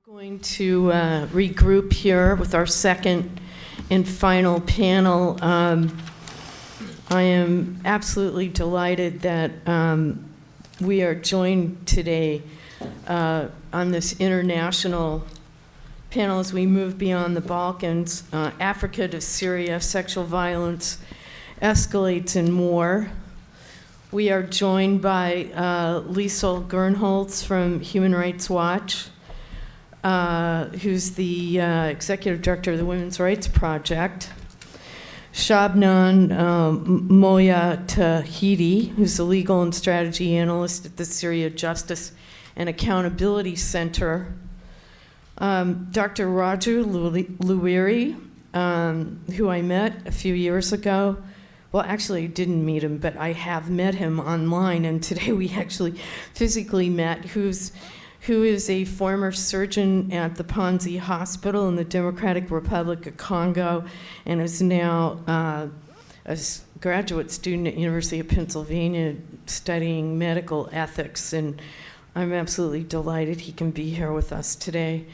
Going to regroup here with our second and final panel. I am absolutely delighted that we are joined today on this international panel as we move beyond the Balkans, Africa to Syria, sexual violence, escalates, and more. We are joined by Liesl Gernholtz from Human Rights Watch, who's the executive director of the Women's Rights Project. Shabnam Mojtahedi, who's the legal and strategy analyst at the Syria Justice and Accountability Center. Dr. Roger Luhiriri, who I met a few years ago. Well, actually, I didn't meet him, but I have met him online, and today we actually physically met, who is a former surgeon at the Panzi Hospital in the Democratic Republic of Congo and is now a graduate student at University of Pennsylvania studying medical ethics, and I'm absolutely delighted he can be here with us today.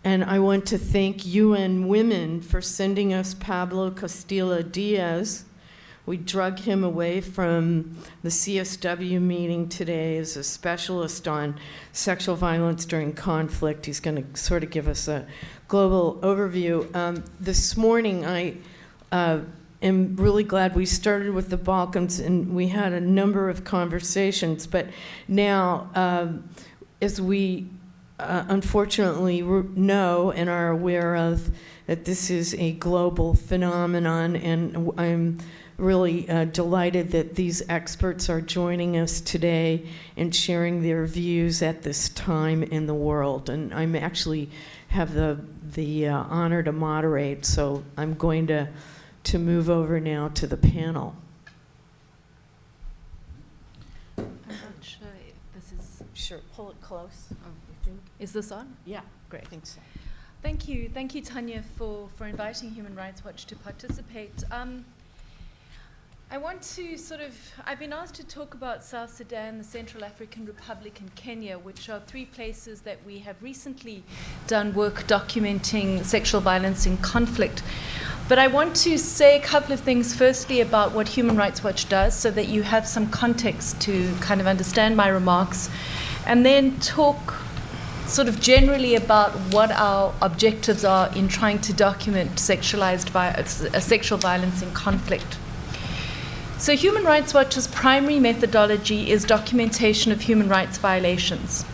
And I want to thank UNWomen for sending us Pablo Castillo-Diaz. We drug him away from the CSW meeting today as a specialist on sexual violence during conflict. He's going to sort of give us a global overview. This morning, I am really glad we started with the Balkans, and we had a number of conversations. But now, as we unfortunately know and are aware of, that this is a global phenomenon, and I'm really delighted that these experts are joining us today and sharing their views at this time in the world. And I'm actually have the honor to moderate, so I'm going to move over now to the panel. I'm not sure if this is... Sure, pull it close. Oh, you think? Is this on? Yeah, great. I think so. Thank you, Tanya, for inviting Human Rights Watch to participate. I want to I've been asked to talk about South Sudan, the Central African Republic, and Kenya, which are three places that we have recently done work documenting sexual violence in conflict. But I want to say a couple of things, firstly, about what Human Rights Watch does, so that you have some context to kind of understand my remarks, and then talk sort of generally about what our objectives are in trying to document sexual violence in conflict. So Human Rights Watch's primary methodology is documentation of human rights violations.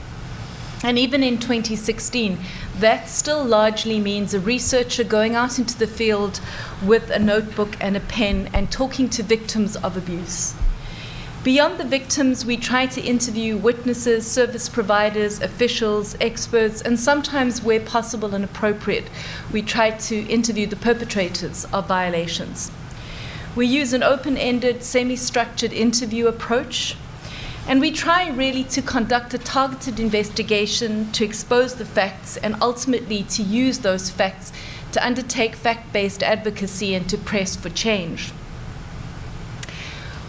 And even in 2016, that still largely means a researcher going out into the field with a notebook and a pen and talking to victims of abuse. Beyond the victims, we try to interview witnesses, service providers, officials, experts, and sometimes, where possible and appropriate, we try to interview the perpetrators of violations. We use an open-ended, semi-structured interview approach, and we try really to conduct a targeted investigation to expose the facts and ultimately to use those facts to undertake fact-based advocacy and to press for change.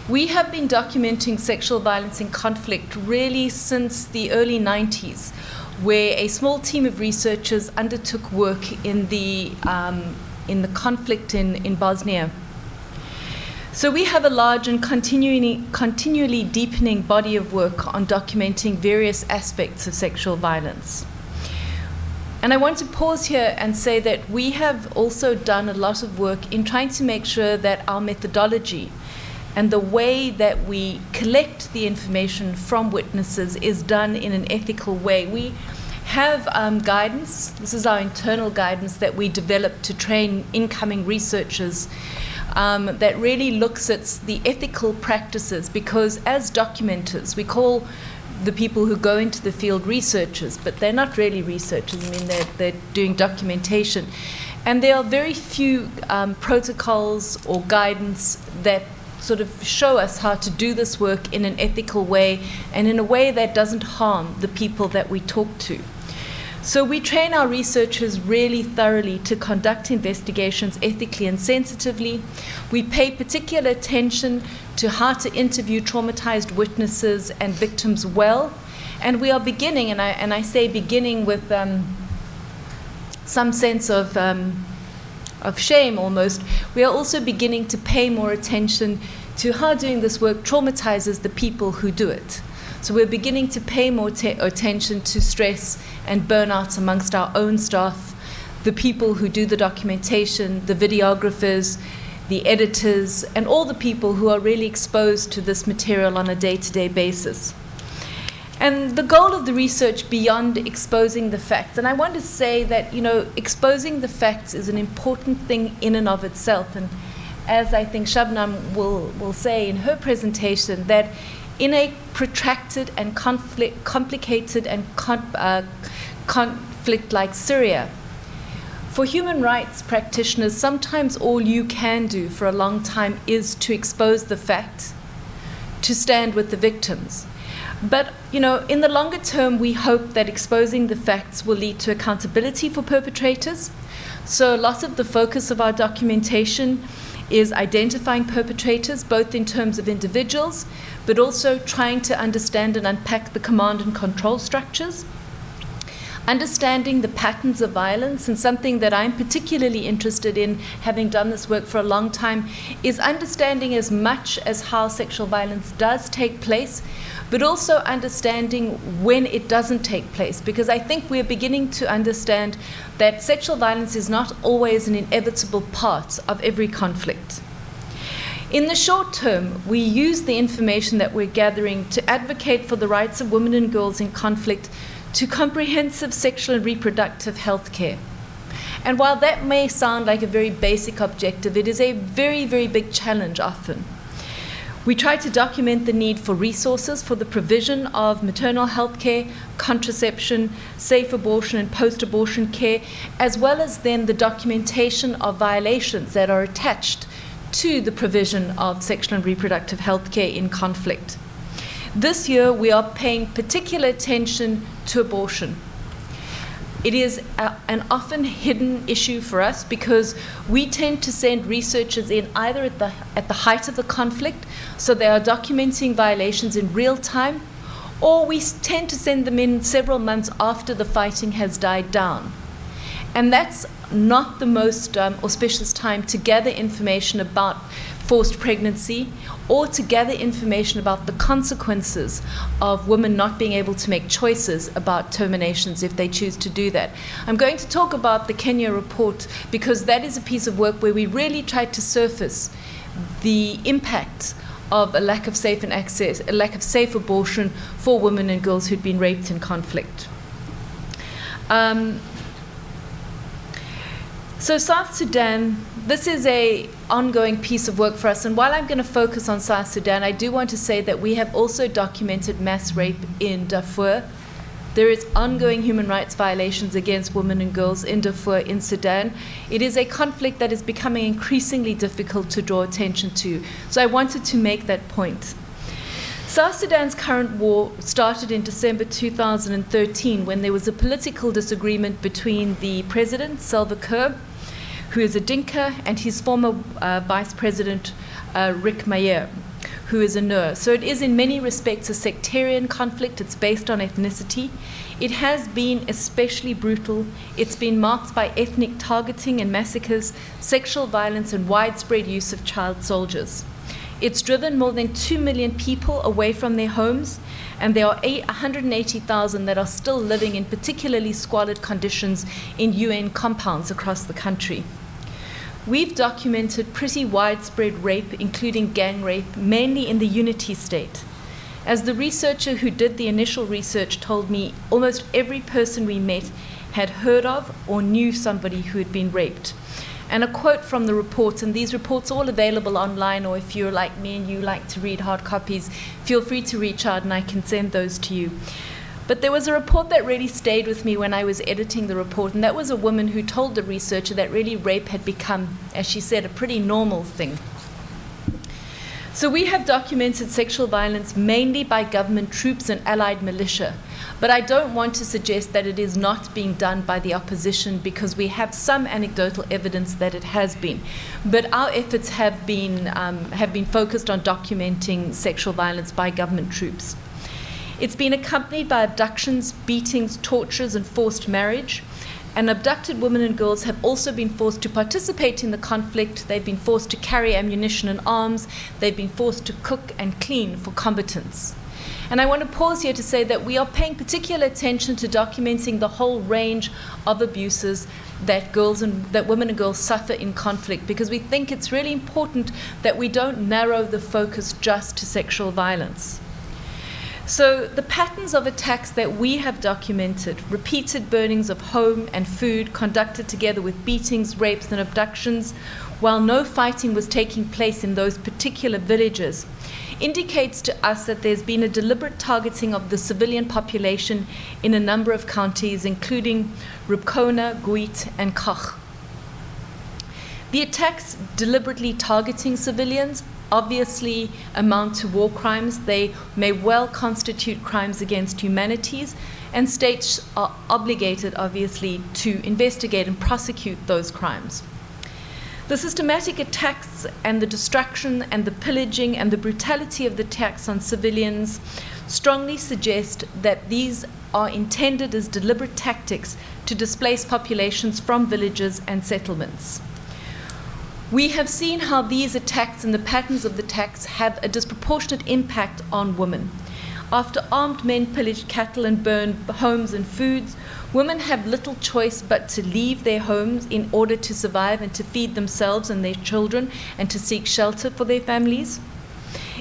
We have been documenting sexual violence in conflict really since the early 90s, where a small team of researchers undertook work in the conflict in Bosnia. So we have a large and continually deepening body of work on documenting various aspects of sexual violence. And I want to pause here and say that we have also done a lot of work in trying to make sure that our methodology and the way that we collect the information from witnesses is done in an ethical way. We have guidance. This is our internal guidance that we developed to train incoming researchers that really looks at the ethical practices, because as documenters, we call the people who go into the field researchers, but they're not really researchers. I mean, they're doing documentation. And there are very few protocols or guidance that sort of show us how to do this work in an ethical way and in a way that doesn't harm the people that we talk to. So we train our researchers really thoroughly to conduct investigations ethically and sensitively. We pay particular attention to how to interview traumatized witnesses and victims well. And we are beginning, and I say beginning with some sense of shame almost, we are also beginning to pay more attention to how doing this work traumatizes the people who do it. So we're beginning to pay more attention to stress and burnout amongst our own staff, the people who do the documentation, the videographers, the editors, and all the people who are really exposed to this material on a day-to-day basis. And the goal of the research beyond exposing the facts, and I want to say that, you know, exposing the facts is an important thing in and of itself. And as I think Shabnam will say in her presentation, that in a protracted and complicated and conflict like Syria, for human rights practitioners, sometimes all you can do for a long time is to expose the facts, to stand with the victims. But, you know, in the longer term, we hope that exposing the facts will lead to accountability for perpetrators. So a lot of the focus of our documentation is identifying perpetrators, both in terms of individuals, but also trying to understand and unpack the command and control structures, understanding the patterns of violence. And something that I'm particularly interested in, having done this work for a long time, is understanding as much as how sexual violence does take place, but also understanding when it doesn't take place. Because I think we're beginning to understand that sexual violence is not always an inevitable part of every conflict. In the short term, we use the information that we're gathering to advocate for the rights of women and girls in conflict to comprehensive sexual and reproductive health care. And while that may sound like a very basic objective, it is a very, very big challenge often. We try to document the need for resources for the provision of maternal health care, contraception, safe abortion and post-abortion care, as well as then the documentation of violations that are attached to the provision of sexual and reproductive health care in conflict. This year, we are paying particular attention to abortion. It is an often hidden issue for us because we tend to send researchers in either at the height of the conflict, so they are documenting violations in real time, or we tend to send them in several months after the fighting has died down. And that's not the most auspicious time to gather information about forced pregnancy or to gather information about the consequences of women not being able to make choices about terminations if they choose to do that. I'm going to talk about the Kenya report because that is a piece of work where we really tried to surface the impact of a lack of safe abortion for women and girls who'd been raped in conflict. So South Sudan, this is an ongoing piece of work for us. And while I'm going to focus on South Sudan, I do want to say that we have also documented mass rape in Darfur. There is ongoing human rights violations against women and girls in Darfur in Sudan. It is a conflict that is becoming increasingly difficult to draw attention to. So I wanted to make that point. South Sudan's current war started in December 2013 when there was a political disagreement between the president, Salva Kiir, who is a Dinka, and his former vice president, Riek Machar, who is a Nuer. So it is in many respects a sectarian conflict. It's based on ethnicity. It has been especially brutal. It's been marked by ethnic targeting and massacres, sexual violence, and widespread use of child soldiers. It's driven more than 2 million people away from their homes, and there are 180,000 that are still living in particularly squalid conditions in UN compounds across the country. We've documented pretty widespread rape, including gang rape, mainly in the Unity State. As the researcher who did the initial research told me, almost every person we met had heard of or knew somebody who had been raped. And a quote from the report, and these reports are all available online, or if you're like me and you like to read hard copies, feel free to reach out and I can send those to you. But there was a report that really stayed with me when I was editing the report, and that was a woman who told the researcher that really rape had become, as she said, a pretty normal thing. So we have documented sexual violence mainly by government troops and allied militia. But I don't want to suggest that it is not being done by the opposition, because we have some anecdotal evidence that it has been. But our efforts have been focused on documenting sexual violence by government troops. It's been accompanied by abductions, beatings, tortures, and forced marriage. And abducted women and girls have also been forced to participate in the conflict. They've been forced to carry ammunition and arms. They've been forced to cook and clean for combatants. And I want to pause here to say that we are paying particular attention to documenting the whole range of abuses that women and girls suffer in conflict, because we think it's really important that we don't narrow the focus just to sexual violence. So the patterns of attacks that we have documented, repeated burnings of home and food conducted together with beatings, rapes, and abductions, while no fighting was taking place in those particular villages, indicates to us that there's been a deliberate targeting of the civilian population in a number of counties, including Rubkona, Guit, and Koch. The attacks deliberately targeting civilians obviously amount to war crimes. They may well constitute crimes against humanities, and states are obligated, obviously, to investigate and prosecute those crimes. The systematic attacks and the destruction and the pillaging and the brutality of the attacks on civilians strongly suggest that these are intended as deliberate tactics to displace populations from villages and settlements. We have seen how these attacks and the patterns of the attacks have a disproportionate impact on women. After armed men pillaged cattle and burned homes and foods, women have little choice but to leave their homes in order to survive and to feed themselves and their children and to seek shelter for their families.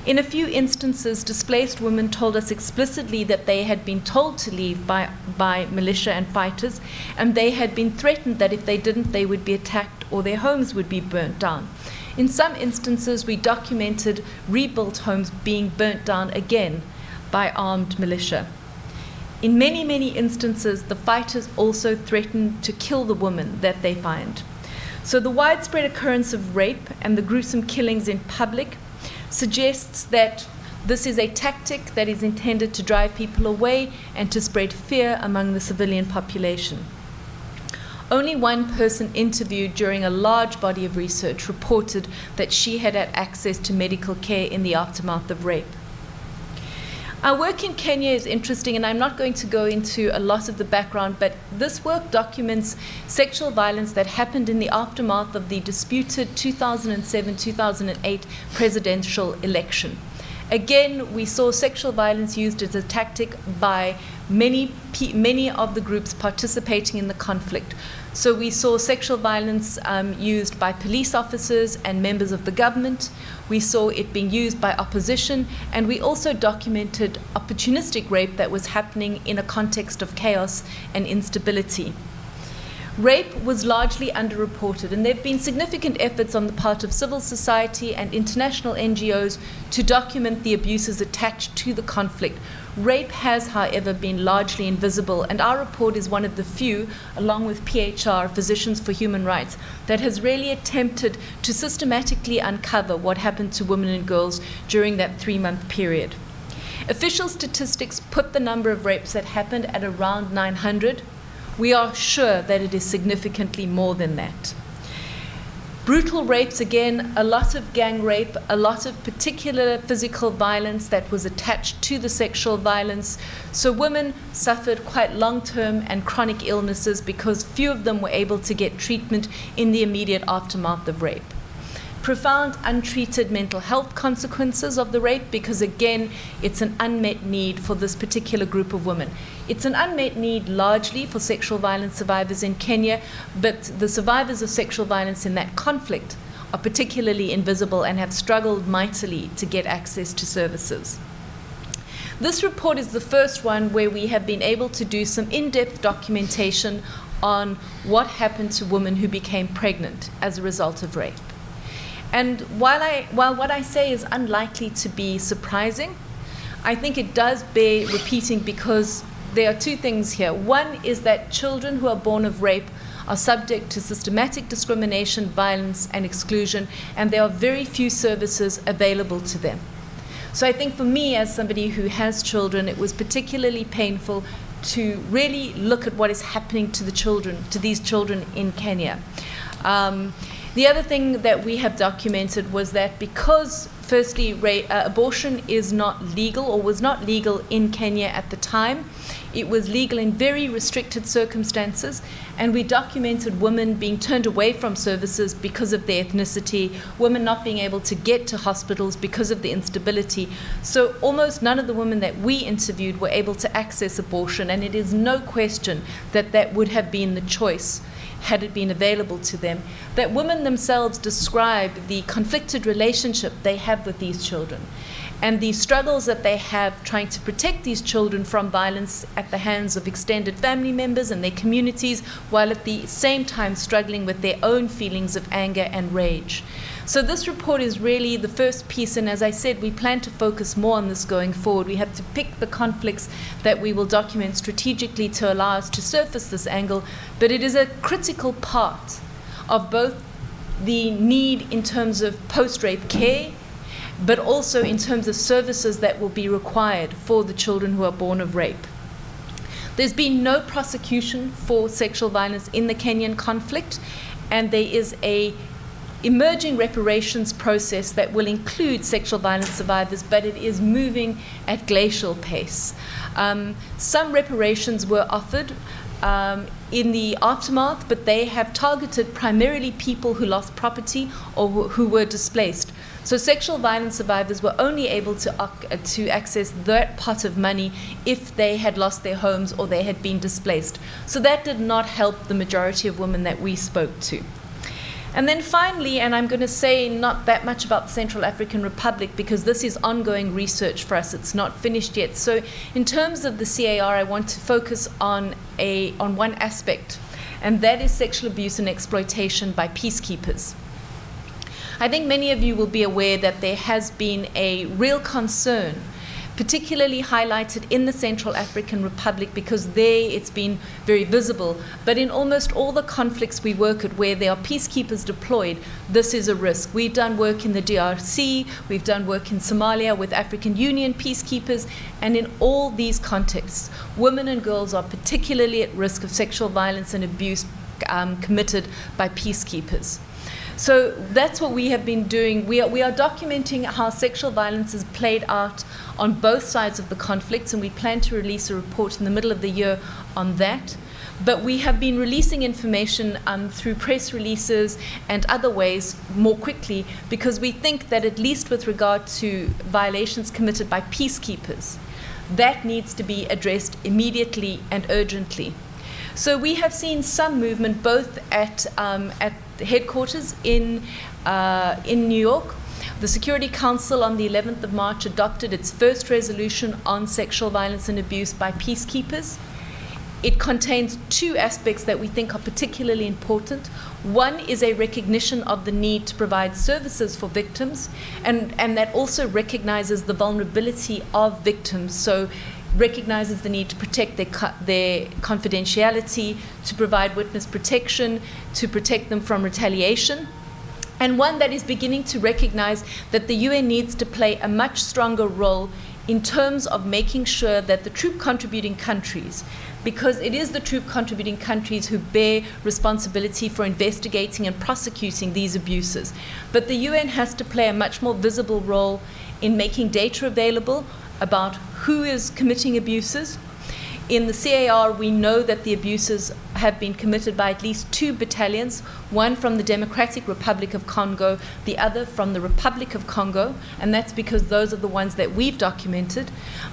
In a few instances, displaced women told us explicitly that they had been told to leave by militia and fighters, and they had been threatened that if they didn't, they would be attacked or their homes would be burnt down. In some instances, we documented rebuilt homes being burnt down again by armed militia. In many, many instances, the fighters also threaten to kill the woman that they find. So the widespread occurrence of rape and the gruesome killings in public suggests that this is a tactic that is intended to drive people away and to spread fear among the civilian population. Only one person interviewed during a large body of research reported that she had had access to medical care in the aftermath of rape. Our work in Kenya is interesting, and I'm not going to go into a lot of the background, but this work documents sexual violence that happened in the aftermath of the disputed 2007-2008 presidential election. Again, we saw sexual violence used as a tactic by many of the groups participating in the conflict. So we saw sexual violence used by police officers and members of the government. We saw it being used by opposition, and we also documented opportunistic rape that was happening in a context of chaos and instability. Rape was largely underreported, and there have been significant efforts on the part of civil society and international NGOs to document the abuses attached to the conflict. Rape has, however, been largely invisible, and our report is one of the few, along with PHR, Physicians for Human Rights, that has really attempted to systematically uncover what happened to women and girls during that 3-month period. Official statistics put the number of rapes that happened at around 900. We are sure that it is significantly more than that. Brutal rapes, again, a lot of gang rape, a lot of particular physical violence that was attached to the sexual violence. So women suffered quite long-term and chronic illnesses because few of them were able to get treatment in the immediate aftermath of rape. Profound untreated mental health consequences of the rape, because again, it's an unmet need for this particular group of women. It's an unmet need largely for sexual violence survivors in Kenya, but the survivors of sexual violence in that conflict are particularly invisible and have struggled mightily to get access to services. This report is the first one where we have been able to do some in-depth documentation on what happened to women who became pregnant as a result of rape. And while what I say is unlikely to be surprising, I think it does bear repeating, because there are two things here. One is that children who are born of rape are subject to systematic discrimination, violence, and exclusion, and there are very few services available to them. So I think for me, as somebody who has children, it was particularly painful to really look at what is happening to the children, to these children in Kenya. The other thing that we have documented was that because, firstly, abortion is not legal or was not legal in Kenya at the time, It was legal in very restricted circumstances, and we documented women being turned away from services because of their ethnicity, women not being able to get to hospitals because of the instability. So almost none of the women that we interviewed were able to access abortion, and it is no question that that would have been the choice had it been available to them. That women themselves describe the conflicted relationship they have with these children and the struggles that they have trying to protect these children from violence at the hands of extended family members and their communities, while at the same time struggling with their own feelings of anger and rage. So this report is really the first piece, and as I said, we plan to focus more on this going forward. We have to pick the conflicts that we will document strategically to allow us to surface this angle, but it is a critical part of both the need in terms of post-rape care, but also in terms of services that will be required for the children who are born of rape. There's been no prosecution for sexual violence in the Kenyan conflict, and there is a emerging reparations process that will include sexual violence survivors, but it is moving at glacial pace. Some reparations were offered in the aftermath, but they have targeted primarily people who lost property or who were displaced. So sexual violence survivors were only able to access that pot of money if they had lost their homes or they had been displaced. So that did not help the majority of women that we spoke to. And then finally, and I'm going to say not that much about the Central African Republic because this is ongoing research for us. It's not finished yet. So in terms of the CAR, I want to focus on one aspect, and that is sexual abuse and exploitation by peacekeepers. I think many of you will be aware that there has been a real concern, particularly highlighted in the Central African Republic because there it's been very visible. But in almost all the conflicts we work at where there are peacekeepers deployed, this is a risk. We've done work in the DRC, we've done work in Somalia with African Union peacekeepers, and in all these contexts, women and girls are particularly at risk of sexual violence and abuse committed by peacekeepers. So that's what we have been doing. We are documenting how sexual violence is played out on both sides of the conflicts, and we plan to release a report in the middle of the year on that. But we have been releasing information through press releases and other ways more quickly because we think that at least with regard to violations committed by peacekeepers, that needs to be addressed immediately and urgently. So we have seen some movement both at headquarters in New York. The Security Council on the 11th of March adopted its first resolution on sexual violence and abuse by peacekeepers. It contains two aspects that we think are particularly important. One is a recognition of the need to provide services for victims, and that also recognizes the vulnerability of victims. So recognizes the need to protect their confidentiality, to provide witness protection, to protect them from retaliation. And one that is beginning to recognize that the UN needs to play a much stronger role in terms of making sure that the troop contributing countries, because it is the troop contributing countries who bear responsibility for investigating and prosecuting these abuses. But the UN has to play a much more visible role in making data available about who is committing abuses. In the CAR, we know that the abuses have been committed by at least 2 battalions, one from the Democratic Republic of Congo, the other from the Republic of Congo, and that's because those are the ones that we've documented.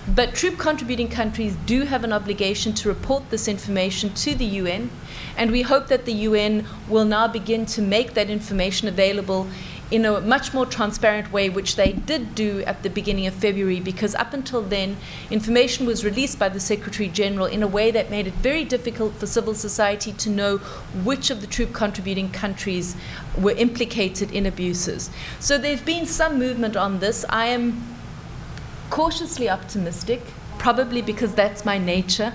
But troop contributing countries do have an obligation to report this information to the UN, and we hope that the UN will now begin to make that information available in a much more transparent way, which they did do at the beginning of February, because up until then, information was released by the Secretary General in a way that made it very difficult for civil society to know which of the troop contributing countries were implicated in abuses. So there's been some movement on this. I am cautiously optimistic, probably because that's my nature,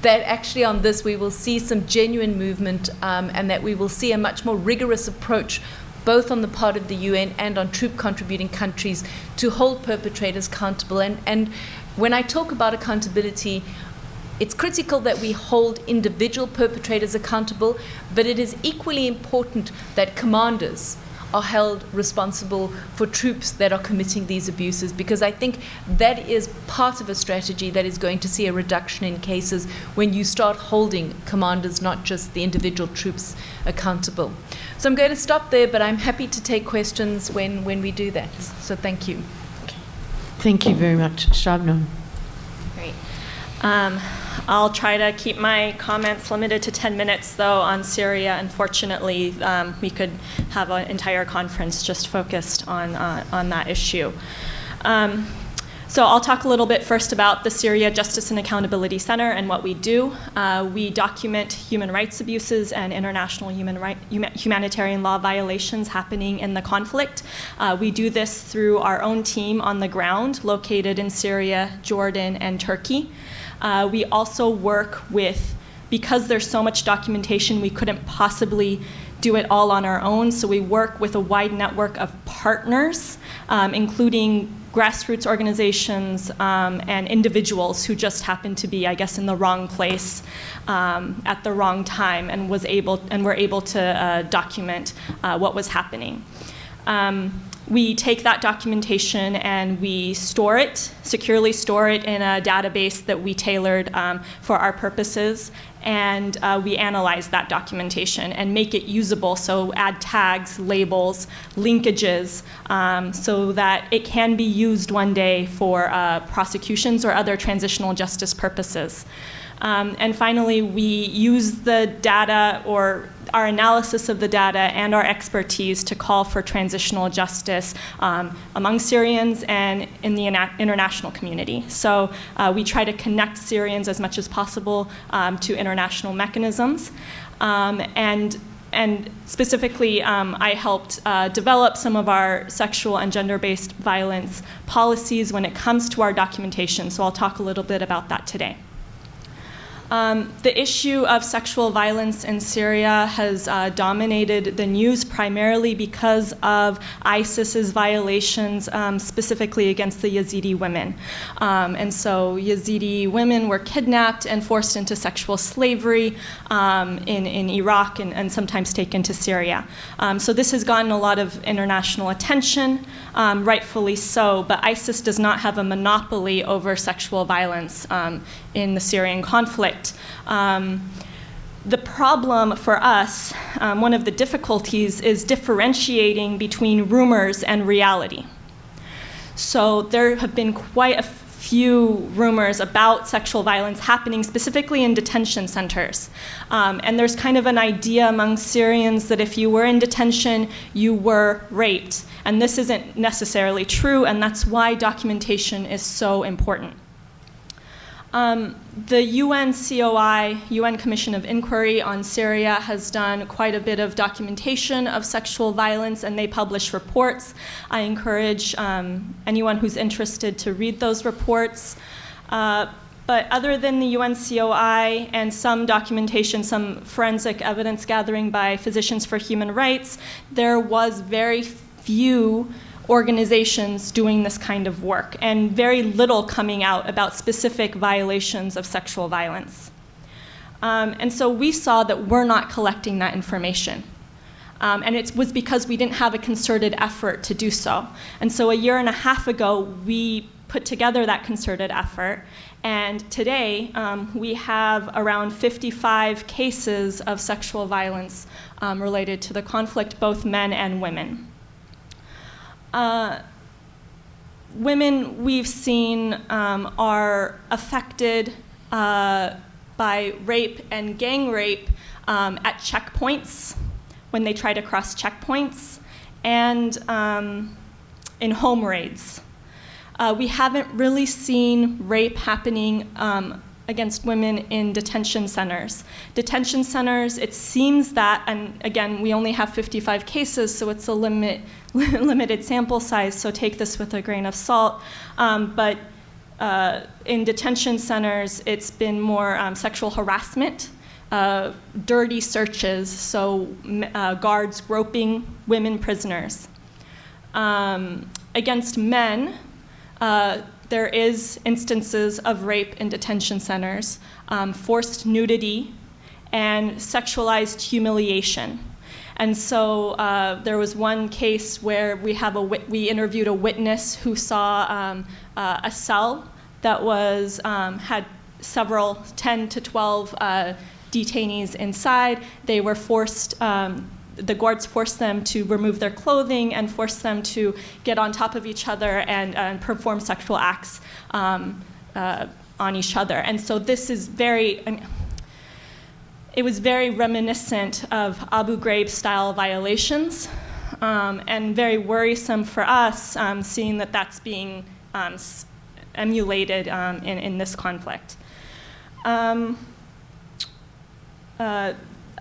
that actually on this we will see some genuine movement and that we will see a much more rigorous approach both on the part of the UN and on troop contributing countries to hold perpetrators accountable. And when I talk about accountability, it's critical that we hold individual perpetrators accountable, but it is equally important that commanders are held responsible for troops that are committing these abuses, because I think that is part of a strategy that is going to see a reduction in cases when you start holding commanders, not just the individual troops, accountable. So I'm going to stop there, but I'm happy to take questions when we do that. So thank you. Thank you very much. Shabnam. Great. I'll try to keep my comments limited to 10 minutes, though. On Syria, unfortunately, we could have an entire conference just focused on that issue. So I'll talk a little bit first about the Syria Justice and Accountability Center and what we do. We document human rights abuses and international humanitarian law violations happening in the conflict. We do this through our own team on the ground, located in Syria, Jordan, and Turkey. We also work with, because there's so much documentation, we couldn't possibly do it all on our own, so we work with a wide network of partners, including grassroots organizations and individuals who just happened to be, I guess, in the wrong place at the wrong time and were able to document what was happening. We take that documentation and we securely store it in a database that we tailored for our purposes, and we analyze that documentation and make it usable, so add tags, labels, linkages, so that it can be used one day for prosecutions or other transitional justice purposes. And finally, we use the data, or our analysis of the data and our expertise, to call for transitional justice among Syrians and in the international community. So we try to connect Syrians as much as possible to international mechanisms. And specifically, I helped develop some of our sexual and gender-based violence policies when it comes to our documentation. So I'll talk a little bit about that today. The issue of sexual violence in Syria has dominated the news primarily because of ISIS's violations, specifically against the Yazidi women. And so Yazidi women were kidnapped and forced into sexual slavery in Iraq and sometimes taken to Syria. So this has gotten a lot of international attention, rightfully so, but ISIS does not have a monopoly over sexual violence in the Syrian conflict. The problem for us, one of the difficulties, is differentiating between rumors and reality. So there have been quite a few rumors about sexual violence happening specifically in detention centers. And there's kind of an idea among Syrians that if you were in detention, you were raped. And this isn't necessarily true, and that's why documentation is so important. The UNCOI, UN Commission of Inquiry on Syria, has done quite a bit of documentation of sexual violence, and they publish reports. I encourage anyone who's interested to read those reports. But other than the UNCOI and some documentation, some forensic evidence gathering by Physicians for Human Rights, there was very few organizations doing this kind of work, and very little coming out about specific violations of sexual violence. And so we saw that we're not collecting that information. And it was because we didn't have a concerted effort to do so. And so a year and a half ago, we put together that concerted effort, and today we have around 55 cases of sexual violence related to the conflict, both men and women. Women we've seen are affected by rape and gang rape at checkpoints, when they try to cross checkpoints, and in home raids. We haven't really seen rape happening against women in detention centers. Detention centers, it seems that, and again, we only have 55 cases, so it's a limited sample size, so take this with a grain of salt. But in detention centers, it's been more sexual harassment, dirty searches, so guards groping women prisoners. Against men, there is instances of rape in detention centers, forced nudity, and sexualized humiliation. And so there was one case where we interviewed a witness who saw a cell that was had several 10 to 12 detainees inside. They were forced. The guards forced them to remove their clothing and forced them to get on top of each other and perform sexual acts on each other. And so this is it was very reminiscent of Abu Ghraib-style violations, and very worrisome for us, seeing that that's being emulated in this conflict.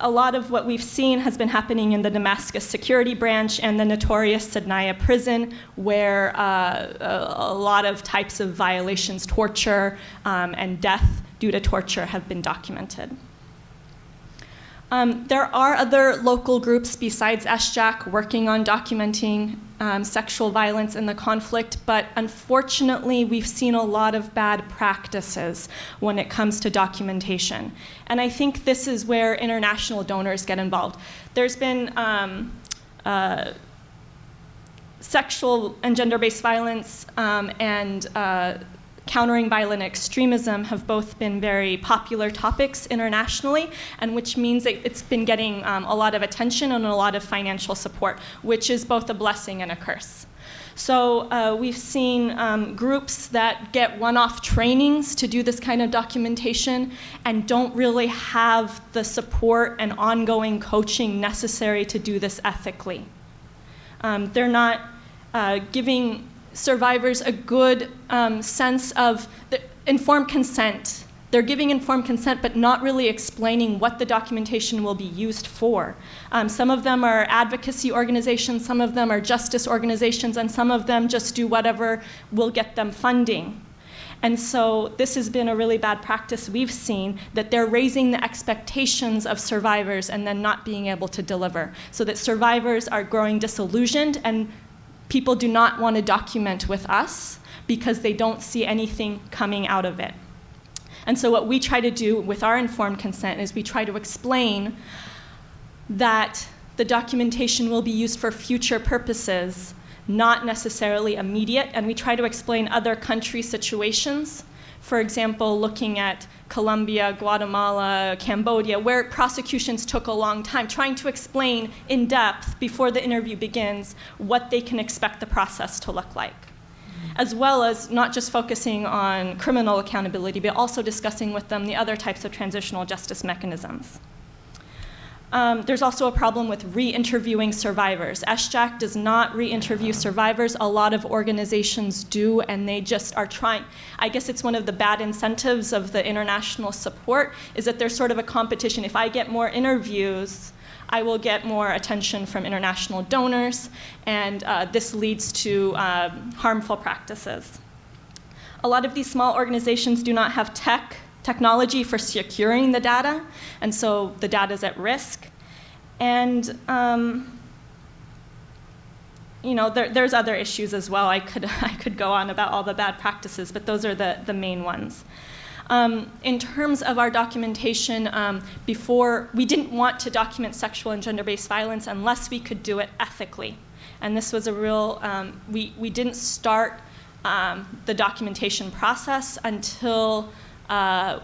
A lot of what we've seen has been happening in the Damascus security branch and the notorious Sednaya prison, where a lot of types of violations, torture, and death due to torture have been documented. There are other local groups besides SJAC working on documenting sexual violence in the conflict, but unfortunately we've seen a lot of bad practices when it comes to documentation. And I think this is where international donors get involved. There's been sexual and gender-based violence and countering violent extremism have both been very popular topics internationally, and which means that it's been getting a lot of attention and a lot of financial support, which is both a blessing and a curse. So we've seen groups that get one-off trainings to do this kind of documentation and don't really have the support and ongoing coaching necessary to do this ethically. They're not giving survivors a good sense of the informed consent. They're giving informed consent, but not really explaining what the documentation will be used for. Some of them are advocacy organizations, some of them are justice organizations, and some of them just do whatever will get them funding. And so this has been a really bad practice we've seen, that they're raising the expectations of survivors and then not being able to deliver, so that survivors are growing disillusioned and people do not want to document with us because they don't see anything coming out of it. And so what we try to do with our informed consent is we try to explain that the documentation will be used for future purposes, not necessarily immediate, and we try to explain other country situations. For example, looking at Colombia, Guatemala, Cambodia, where prosecutions took a long time, trying to explain in depth before the interview begins what they can expect the process to look like. As well as not just focusing on criminal accountability, but also discussing with them the other types of transitional justice mechanisms. There's also a problem with re-interviewing survivors. SJAC does not re-interview survivors. A lot of organizations do, and they just are trying. I guess it's one of the bad incentives of the international support, is that there's sort of a competition. If I get more interviews, I will get more attention from international donors, and this leads to harmful practices. A lot of these small organizations do not have technology for securing the data, and so the data is at risk. And there's other issues as well. I could go on about all the bad practices, but those are the main ones. In terms of our documentation, before, we didn't want to document sexual and gender-based violence unless we could do it ethically. And this was a real, we didn't start the documentation process until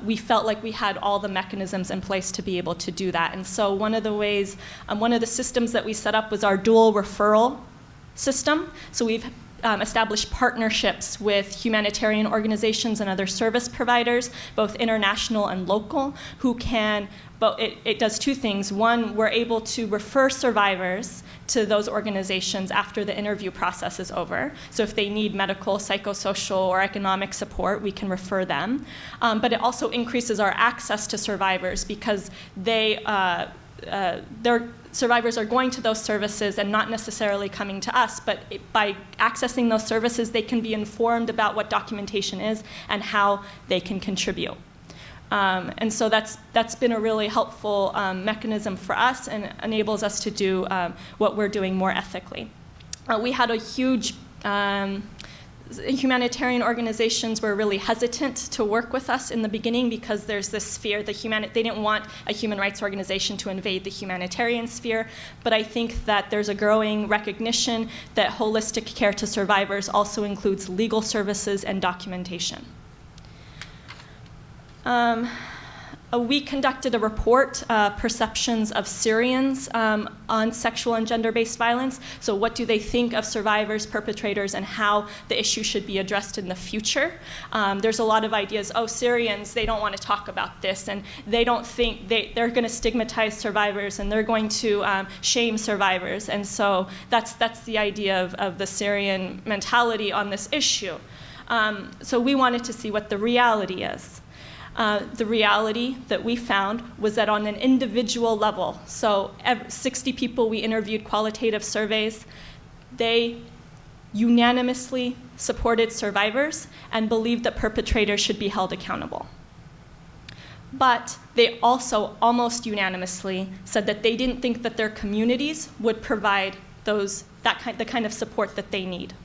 we felt like we had all the mechanisms in place to be able to do that. And so one of the ways, one of the systems that we set up was our dual referral system. So we've established partnerships with humanitarian organizations and other service providers, both international and local, who can, but it does two things. One, we're able to refer survivors to those organizations after the interview process is over. So if they need medical, psychosocial, or economic support, we can refer them. But it also increases our access to survivors because their survivors are going to those services and not necessarily coming to us, but by accessing those services, they can be informed about what documentation is and how they can contribute. And so that's been a really helpful mechanism for us and enables us to do what we're doing more ethically. We had a huge humanitarian organizations were really hesitant to work with us in the beginning because there's this sphere, they didn't want a human rights organization to invade the humanitarian sphere, but I think that there's a growing recognition that holistic care to survivors also includes legal services and documentation. We conducted a report, Perceptions of Syrians on Sexual and Gender-Based Violence. So what do they think of survivors, perpetrators, and how the issue should be addressed in the future? There's a lot of ideas, Syrians, they don't want to talk about this, and they don't think, they're going to stigmatize survivors, and they're going to shame survivors. And so that's the idea of the Syrian mentality on this issue. So we wanted to see what the reality is. The reality that we found was that on an individual level, so 60 people we interviewed, qualitative surveys, they unanimously supported survivors and believed that perpetrators should be held accountable. But they also almost unanimously said that they didn't think that their communities would provide the kind of support that they need.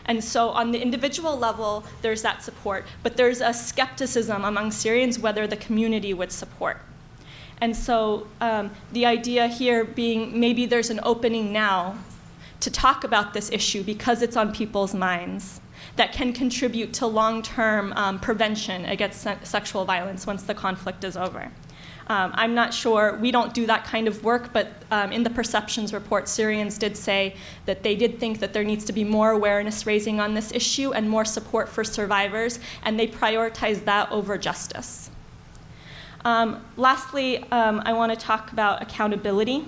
And so on the individual level, there's that support, but there's a skepticism among Syrians whether the community would support. And so the idea here being maybe there's an opening now to talk about this issue because it's on people's minds that can contribute to long-term prevention against sexual violence once the conflict is over. I'm not sure, we don't do that kind of work, but in the perceptions report, Syrians did say that they did think that there needs to be more awareness raising on this issue and more support for survivors, and they prioritize that over justice. Lastly, I want to talk about accountability.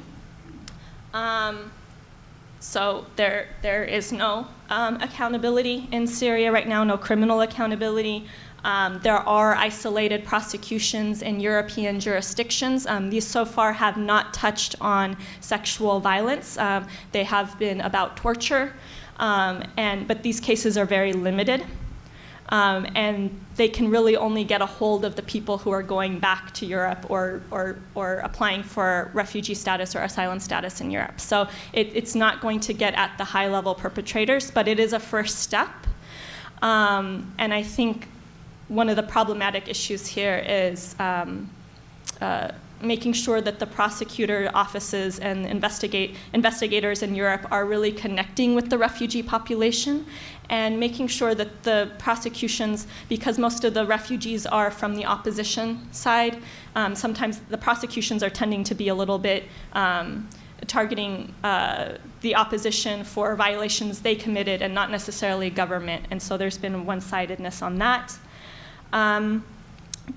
So there is no accountability in Syria right now, no criminal accountability. There are isolated prosecutions in European jurisdictions. These so far have not touched on sexual violence. They have been about torture, but these cases are very limited. And they can really only get a hold of the people who are going back to Europe or applying for refugee status or asylum status in Europe. So it's not going to get at the high-level perpetrators, but it is a first step. And I think one of the problematic issues here is making sure that the prosecutor offices and investigators in Europe are really connecting with the refugee population and making sure that the prosecutions, because most of the refugees are from the opposition side, sometimes the prosecutions are tending to be a little bit targeting the opposition for violations they committed and not necessarily government. And so there's been one-sidedness on that.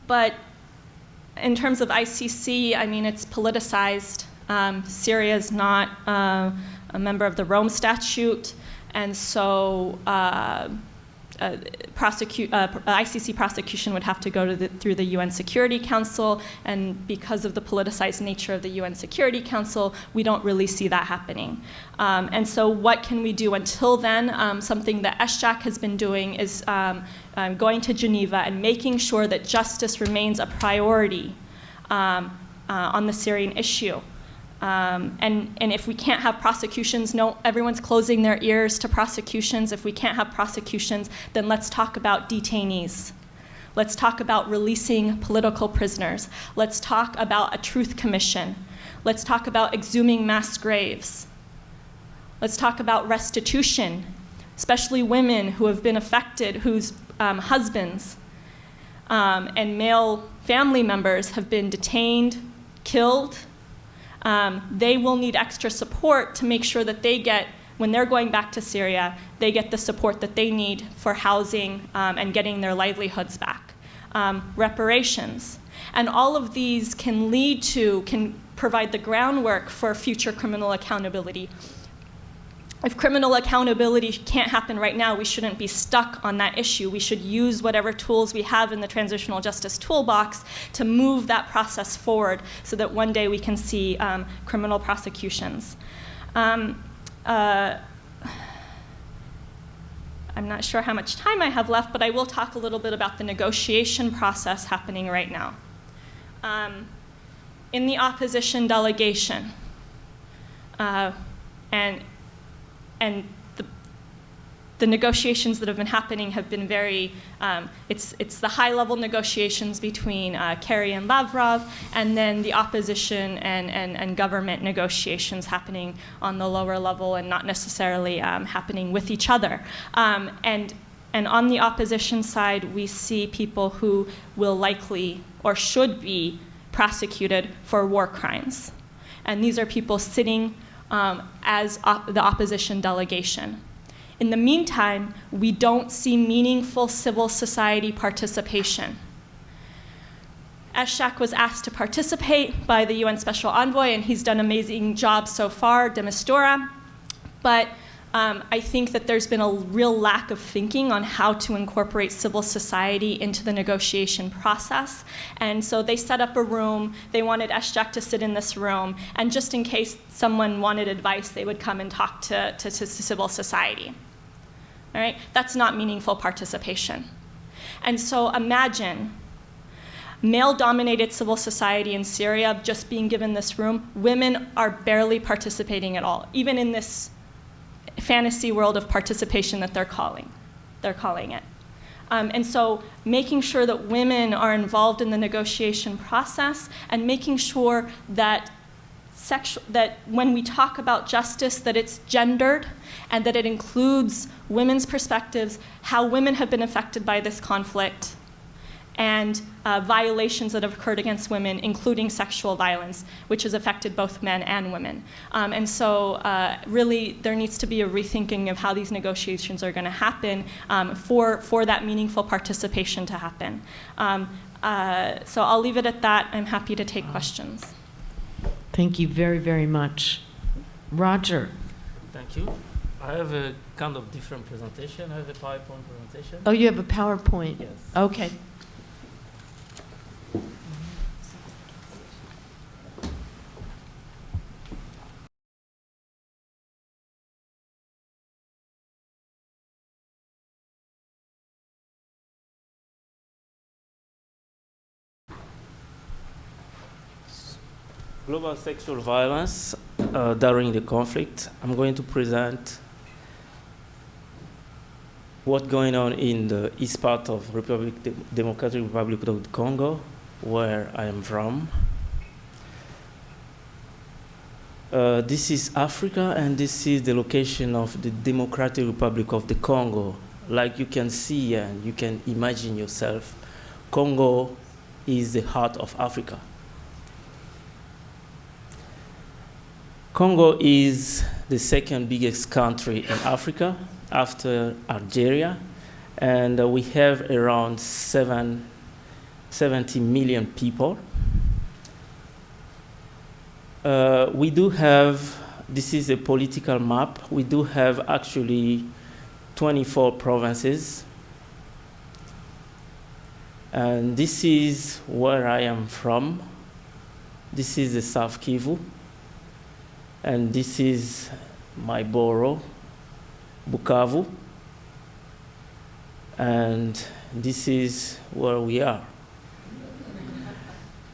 But in terms of ICC, I mean, it's politicized. Syria is not a member of the Rome Statute, and so ICC prosecution would have to go through the UN Security Council, and because of the politicized nature of the UN Security Council, we don't really see that happening. And so what can we do until then? Something that SJAC has been doing is going to Geneva and making sure that justice remains a priority on the Syrian issue. And if we can't have prosecutions, everyone's closing their ears to prosecutions. If we can't have prosecutions, then let's talk about detainees. Let's talk about releasing political prisoners. Let's talk about a truth commission. Let's talk about exhuming mass graves. Let's talk about restitution, especially women who have been affected, whose husbands and male family members have been detained, killed. They will need extra support to make sure that they get, when they're going back to Syria, they get the support that they need for housing and getting their livelihoods back. Reparations. And all of these can provide the groundwork for future criminal accountability. If criminal accountability can't happen right now, we shouldn't be stuck on that issue. We should use whatever tools we have in the transitional justice toolbox to move that process forward so that one day we can see criminal prosecutions. I'm not sure how much time I have left, but I will talk a little bit about the negotiation process happening right now. In the opposition delegation, and the negotiations that have been happening have been very, it's the high-level negotiations between Kerry and Lavrov, and then the opposition and government negotiations happening on the lower level and not necessarily happening with each other. And on the opposition side, we see people who will likely or should be prosecuted for war crimes. And these are people sitting as the opposition delegation. In the meantime, we don't see meaningful civil society participation. SJAC was asked to participate by the UN Special Envoy, and he's done an amazing job so far, de Mistura. But I think that there's been a real lack of thinking on how to incorporate civil society into the negotiation process. And so they set up a room. They wanted SJAC to sit in this room. And just in case someone wanted advice, they would come and talk to civil society. All right? That's not meaningful participation. And so imagine male-dominated civil society in Syria just being given this room. Women are barely participating at all, even in this fantasy world of participation that they're calling it. And so making sure that women are involved in the negotiation process and making sure that that when we talk about justice, that it's gendered and that it includes women's perspectives, how women have been affected by this conflict, and violations that have occurred against women, including sexual violence, which has affected both men and women. And so really there needs to be a rethinking of how these negotiations are going to happen for that meaningful participation to happen. So I'll leave it at that. I'm happy to take questions. Thank you very, very much. Roger. Thank you. I have a kind of different presentation. I have a PowerPoint presentation. Oh, you have a PowerPoint? Yes. Okay. Global sexual violence during the conflict. I'm going to present what's going on in the east part of Democratic Republic of the Congo, where I am from. This is Africa, and this is the location of the Democratic Republic of the Congo. Like you can see and you can imagine yourself, Congo is the heart of Africa. Congo is the second biggest country in Africa after Algeria, and we have around 70 million people. We do have, this is a political map, we do have actually 24 provinces. And this is where I am from. This is the South Kivu. And this is my borough, Bukavu. And this is where we are.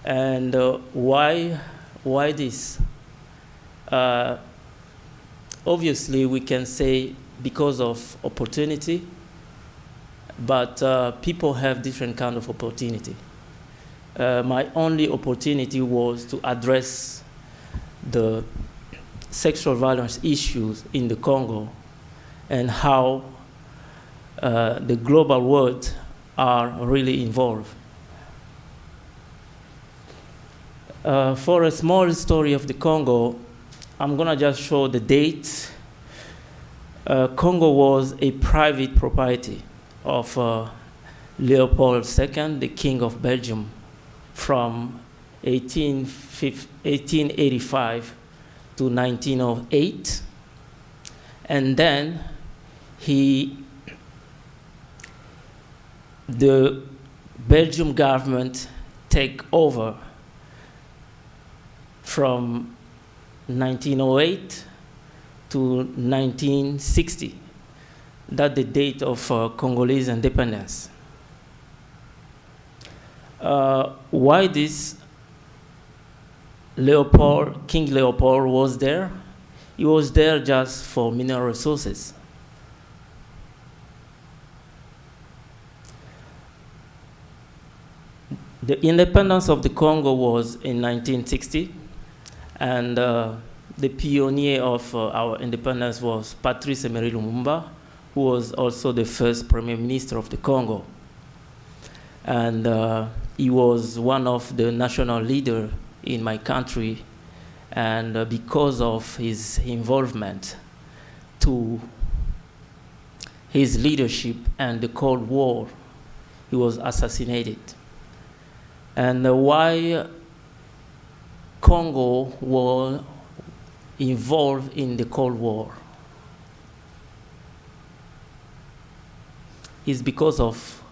And why this? Obviously, we can say because of opportunity, but people have different kind of opportunity. My only opportunity was to address the sexual violence issues in the Congo and how the global world are really involved. For a small story of the Congo, I'm gonna just show the dates. Congo was a private property of Leopol II, the King of Belgium, from 1885 to 1908, and then the Belgian government take over from 1908 to 1960. That's the date of Congolese independence. Why this? King Leopold was there. He was there just for mineral resources. The independence of the Congo was in 1960, and the pioneer of our independence was Patrice Lumumba, who was also the first Prime Minister of the Congo. And he was one of the national leaders in my country, and because of his involvement to his leadership and the Cold War, he was assassinated. And why Congo was involved in the Cold War is because of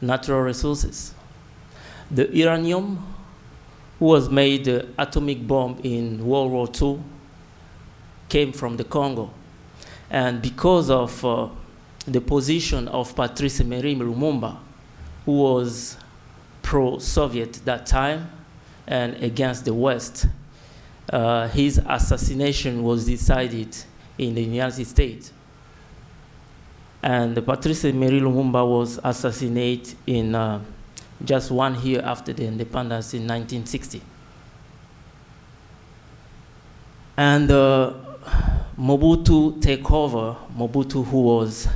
natural resources. The uranium was made atomic bomb in World War II came from the Congo. And because of the position of Patrice Lumumba, who was pro-Soviet that time and against the West, his assassination was decided in the United States. And Patrice Lumumba was assassinated in just 1 year after the independence in 1960. And Mobutu take over. Mobutu, who was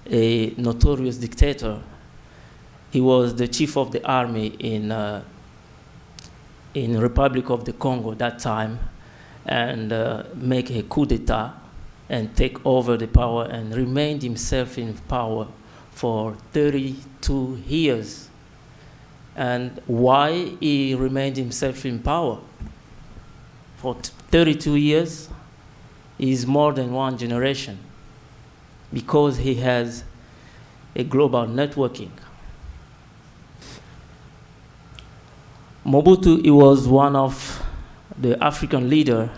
a notorious dictator, he was the chief of the army in Republic of the Congo that time, and make a coup d'etat and take over the power and remained himself in power for 32 years. And why he remained himself in power for 32 years is more than one generation, because he has a global networking. Mobutu, he was one of the African leaders,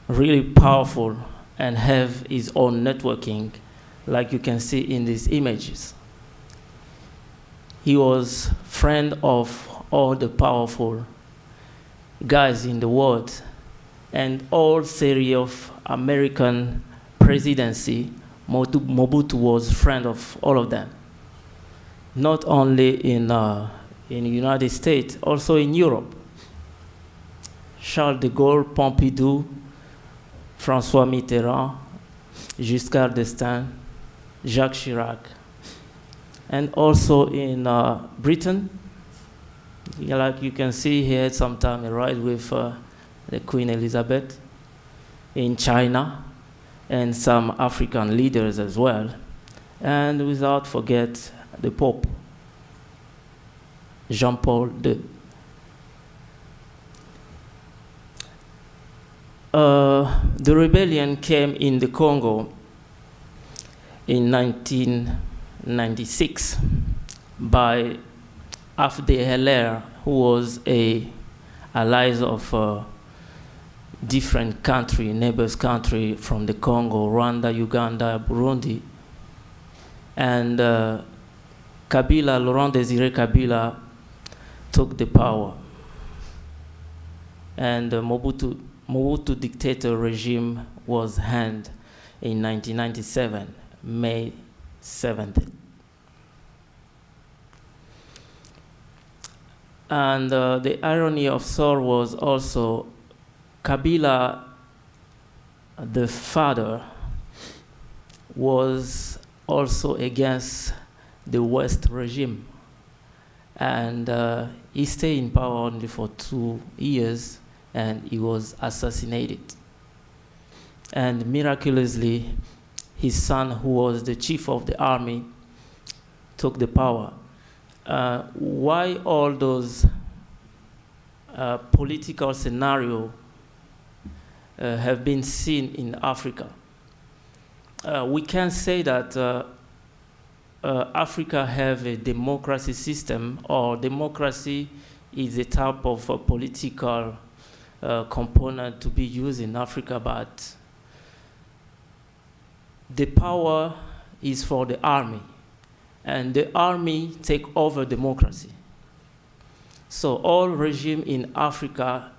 really powerful and have his own networking, like you can see in these images. He was friend of all the powerful guys in the world, and all series of American presidency, Mobutu was friend of all of them. Not only in the United States, also in Europe. Charles de Gaulle, Pompidou, François Mitterrand, Giscard d'Estaing, Jacques Chirac, and also in Britain. Like you can see, he had some time a ride with the Queen Elizabeth. In China, and some African leaders as well. And without forget the Pope, Jean-Paul II. The rebellion came in the Congo in 1996 by FDLR, who was a allies of different country, neighbors country from the Congo, Rwanda, Uganda, Burundi. And Kabila, Laurent Désiré Kabila, took the power. And the Mobutu dictator regime was handed in 1997, May 7th. And the irony of sorrow was also Kabila, the father, was also against the West regime. And he stayed in power only for 2 years, and he was assassinated. And miraculously, his son, who was the chief of the army, took the power. Why all those political scenarios have been seen in Africa? We can say that Africa have a democracy system, or democracy is a type of a political component to be used in Africa, but the power is for the army, and the army take over democracy. So all regimes in Africa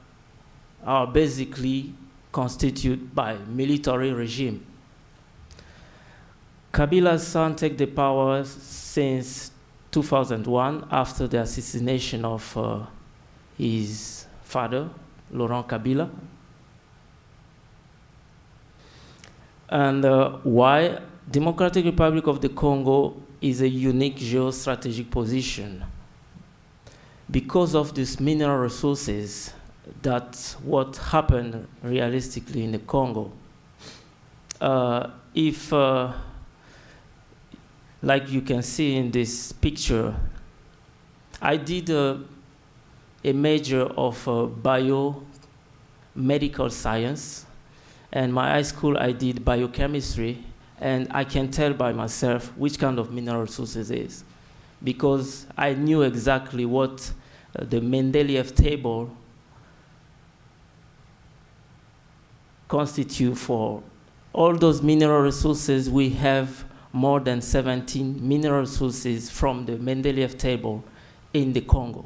are basically constituted by military regime. Kabila's son take the power since 2001, after the assassination of his father, Laurent Kabila. And why Democratic Republic of the Congo is a unique geostrategic position. Because of these mineral resources, that's what happened realistically in the Congo. Like you can see in this picture, I did a major of biomedical science, and my high school I did biochemistry, and I can tell by myself which kind of mineral resources it is, because I knew exactly what the Mendeleev table constitute for. All those mineral resources, we have more than 17 mineral resources from the Mendeleev table in the Congo.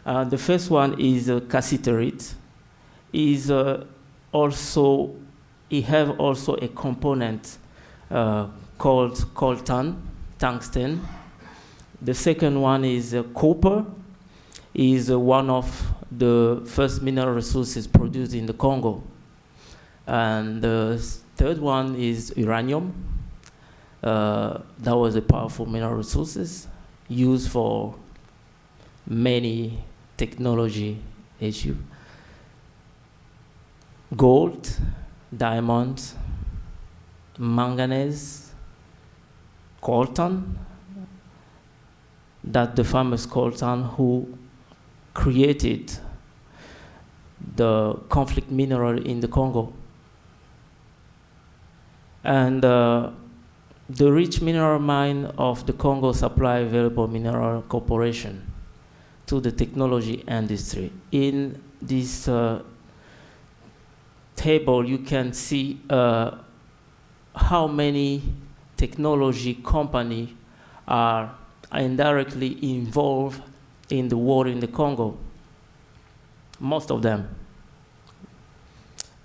The first one is cassiterite. It have also a component called coltan, tungsten. The second one is copper, is one of the first mineral resources produced in the Congo. And the third one is uranium. That was a powerful mineral resources used for many technology issues. Gold, diamond, manganese, coltan, that the famous coltan who created the conflict mineral in the Congo. And the rich mineral mine of the Congo supply available mineral corporation to the technology industry. In this table, you can see how many technology companies are indirectly involved in the war in the Congo. Most of them.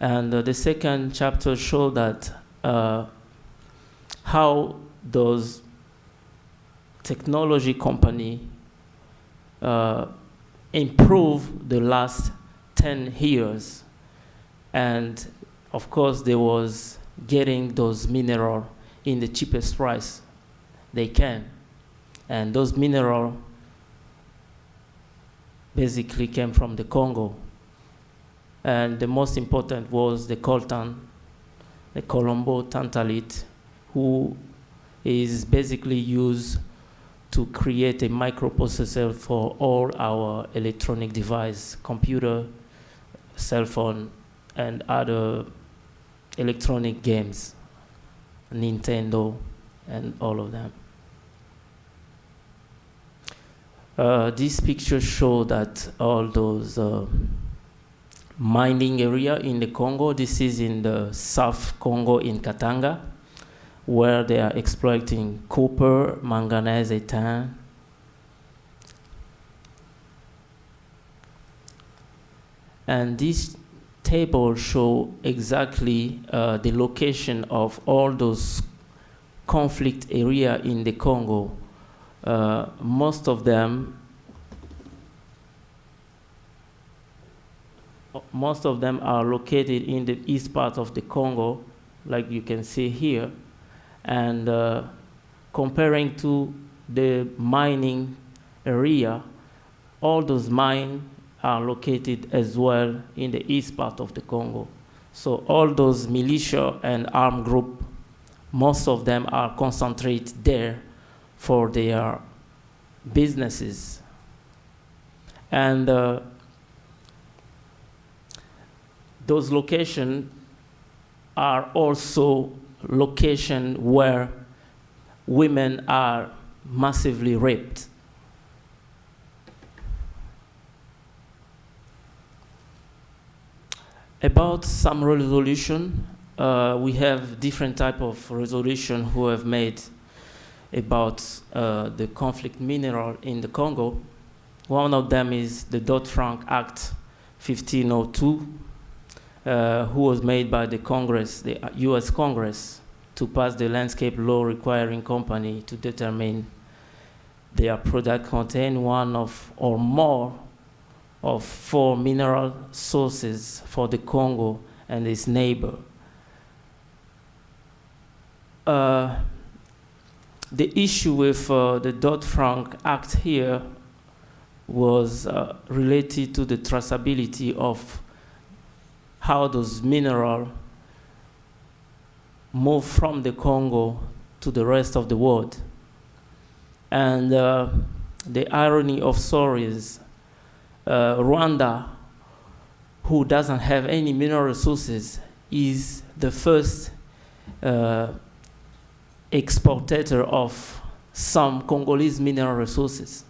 And the second chapter shows that how those technology companies improved the last 10 years. And of course, they was getting those minerals in the cheapest price they can. And those minerals basically came from the Congo. And the most important was the coltan, the Colombo tantalite, who is basically used to create a microprocessor for all our electronic device, computer, cell phone, and other electronic games, Nintendo, and all of them. This picture shows that all those mining area in the Congo, this is in the South Congo in Katanga, where they are exploiting copper, manganese, and tin. And this table shows exactly the location of all those conflict area in the Congo. Most of them are located in the east part of the Congo, like you can see here. And comparing to the mining area, all those mines are located as well in the east part of the Congo. So all those militia and armed group, most of them are concentrated there for their businesses. And those locations are also locations where women are massively raped. About some resolution, we have different type of resolution who have made about the conflict mineral in the Congo. One of them is the Dodd-Frank Act 1502, who was made by the Congress, the US Congress, to pass the landscape law requiring company to determine their product contain one of or more of 4 mineral sources for the Congo and its neighbor. The issue with the Dodd-Frank Act here was related to the traceability of how those minerals move from the Congo to the rest of the world. And the irony of story is Rwanda, who doesn't have any mineral resources, is the first exporter of some Congolese mineral resources.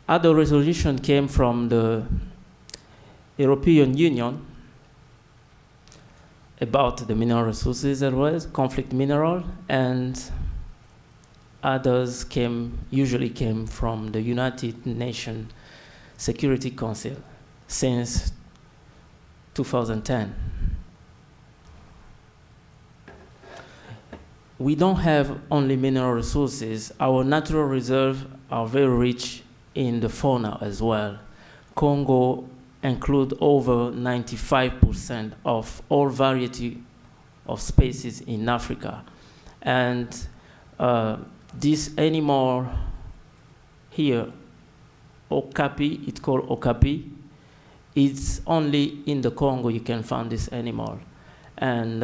Other resolution came from the European Union about the mineral resources as well, conflict mineral, and others usually came from the United Nations Security Council since 2010. We don't have only mineral resources. Our natural reserves are very rich in the fauna as well. Congo includes over 95% of all variety of species in Africa. And this animal here, okapi, it's called okapi. It's only in the Congo you can find this animal. And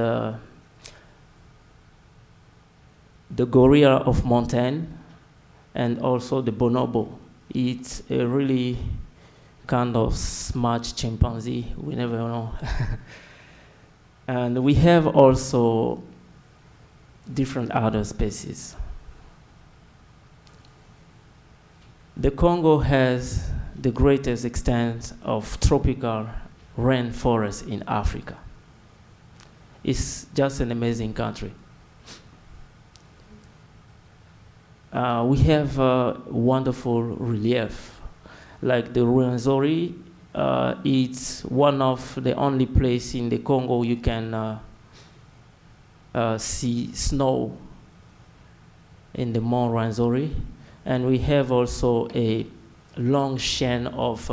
the gorilla of mountain, and also the bonobo. It's a really kind of smart chimpanzee, we never know. And we have also different other species. The Congo has the greatest extent of tropical rainforest in Africa. It's just an amazing country. We have wonderful relief, like the Rwenzori. It's one of the only places in the Congo you can see snow in the Mont Rwenzori. And we have also a long chain of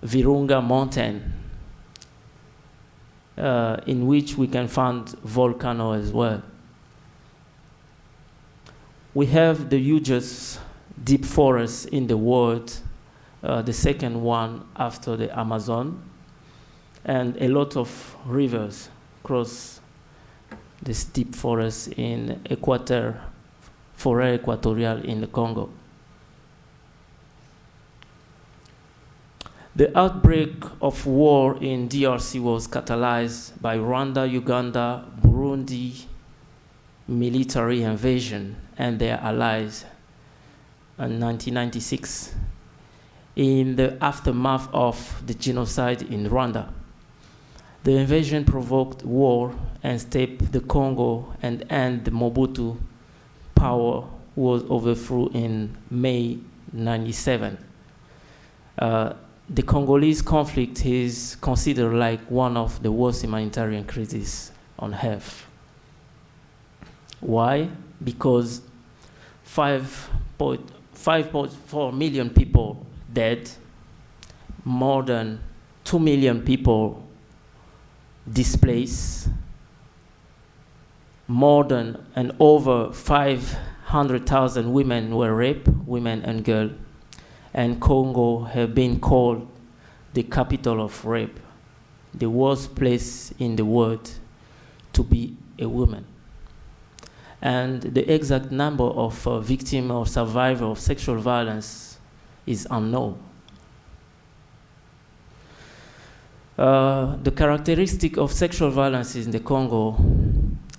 Virunga Mountain, in which we can find volcano as well. We have the hugest deep forest in the world, the second one after the Amazon, and a lot of rivers cross this deep forest in Forêt Equatorial in the Congo. The outbreak of war in DRC was catalyzed by Rwanda, Uganda, Burundi military invasion and their allies in 1996 in the aftermath of the genocide in Rwanda. The invasion provoked war and stepped the Congo and the Mobutu power was overthrown in May 1997. The Congolese conflict is considered like one of the worst humanitarian crises on earth. Why? Because 5.4 million people dead, more than 2 million people displaced, more than and over 500,000 women were raped, women and girls, and Congo have been called the capital of rape, the worst place in the world to be a woman. And the exact number of victims or survivors of sexual violence is unknown. The characteristic of sexual violence in the Congo,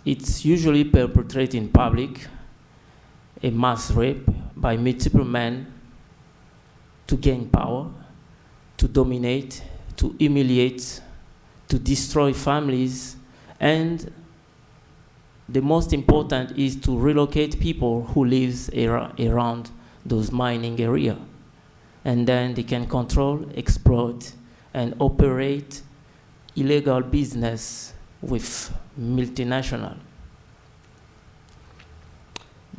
it's usually perpetrated in public, a mass rape by multiple men to gain power, to dominate, to humiliate, to destroy families, and the most important is to relocate people who live around those mining areas. And then they can control, exploit, and operate illegal business with multinational.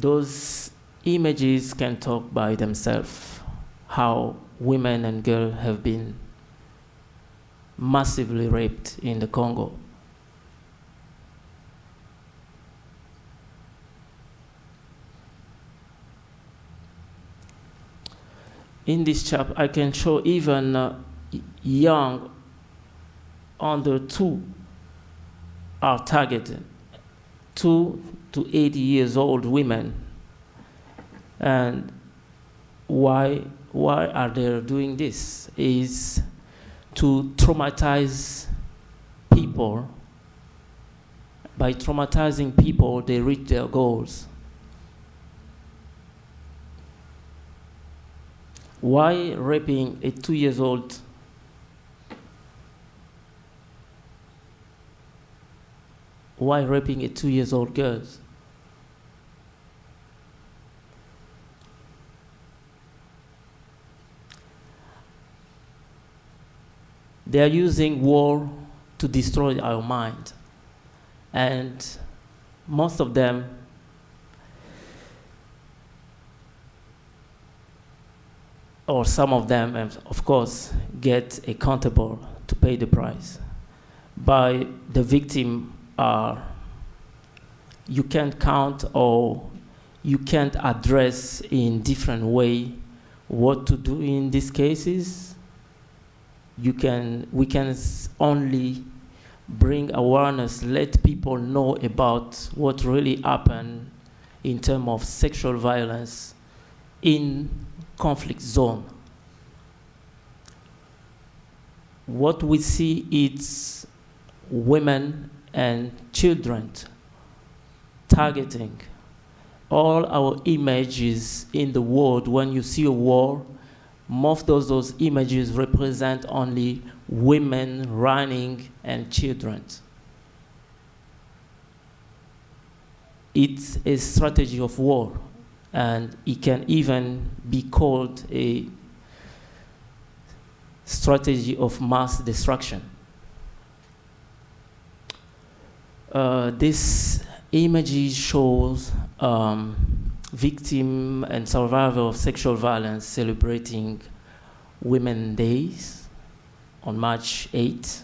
those images can talk by themselves, how women and girls have been massively raped in the Congo. In this chapter, I can show even young, under 2 are targeted, 2 to 80 years old women. And why are they doing this? Is to traumatize people. By traumatizing people, they reach their goals. Why raping a 2-year-old? Why raping a 2-year-old girl? They are using war to destroy our mind. And most of them or some of them, of course, get accountable to pay the price. By the victim, you can't count or you can't address in different way what to do in these cases. We can only bring awareness, let people know about what really happened in terms of sexual violence in conflict zone. What we see is women and children targeting. All our images in the world, when you see a war, most of those images represent only women running and children. It's a strategy of war, and it can even be called a strategy of mass destruction. This image shows victim and survivor of sexual violence celebrating Women's Days on March 8th.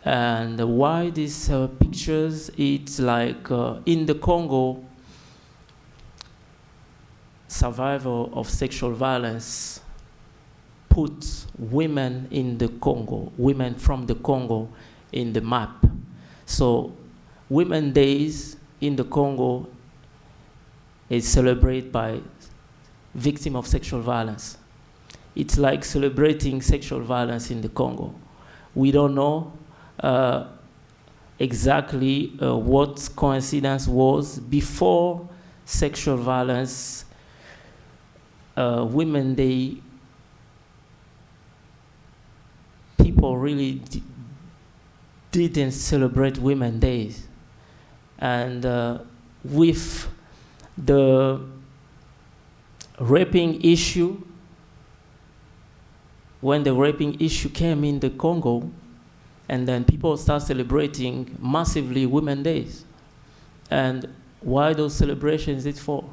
And why these pictures? It's like in the Congo, survivor of sexual violence put women in the Congo, women from the Congo in the map. So Women's Days in the Congo is celebrated by victims of sexual violence. It's like celebrating sexual violence in the Congo. We don't know exactly what coincidence was before sexual violence. Women's Day, people really didn't celebrate Women's Days. And with the raping issue, when the raping issue came in the Congo, and then people start celebrating massively Women's Days. And why those celebrations is for?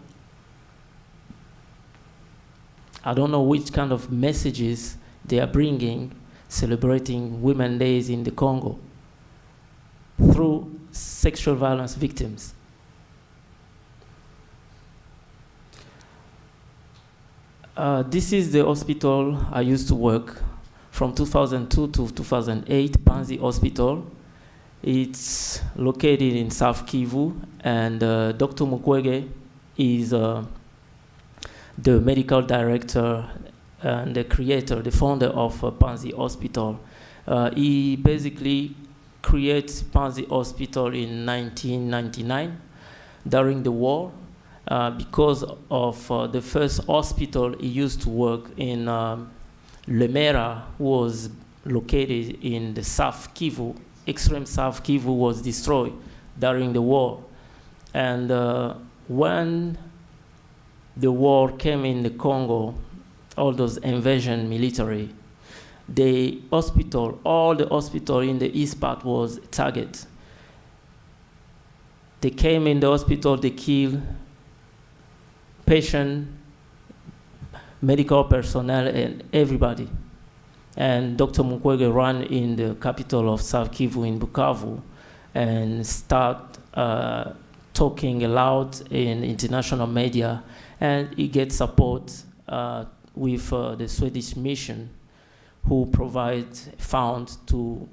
I don't know which kind of messages they are bringing celebrating Women's Days in the Congo through sexual violence victims. This is the hospital I used to work from 2002 to 2008, Panzi Hospital. It's located in South Kivu, and Dr. Mukwege is the medical director and the creator, the founder of Panzi Hospital. He basically created Panzi Hospital in 1999 during the war because of the first hospital he used to work in Lemera was located in the South Kivu. Extreme South Kivu was destroyed during the war. And when the war came in the Congo, all those invasion military, the hospital, all the hospital in the east part was a target. They came in the hospital, they killed patient, medical personnel, and everybody. And Dr. Mukwege ran in the capital of South Kivu in Bukavu and start talking aloud in international media, and he gets support with the Swedish mission, who provide funds to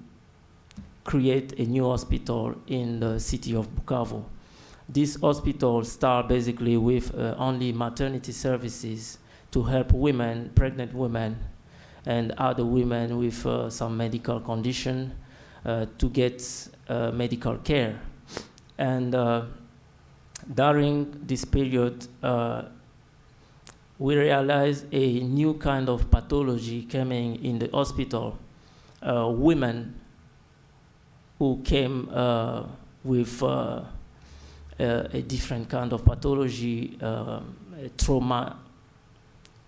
create a new hospital in the city of Bukavu. This hospital starts basically with only maternity services to help women, pregnant women, and other women with some medical condition to get medical care. And during this period, we realized a new kind of pathology coming in the hospital. Women who came with a different kind of pathology, trauma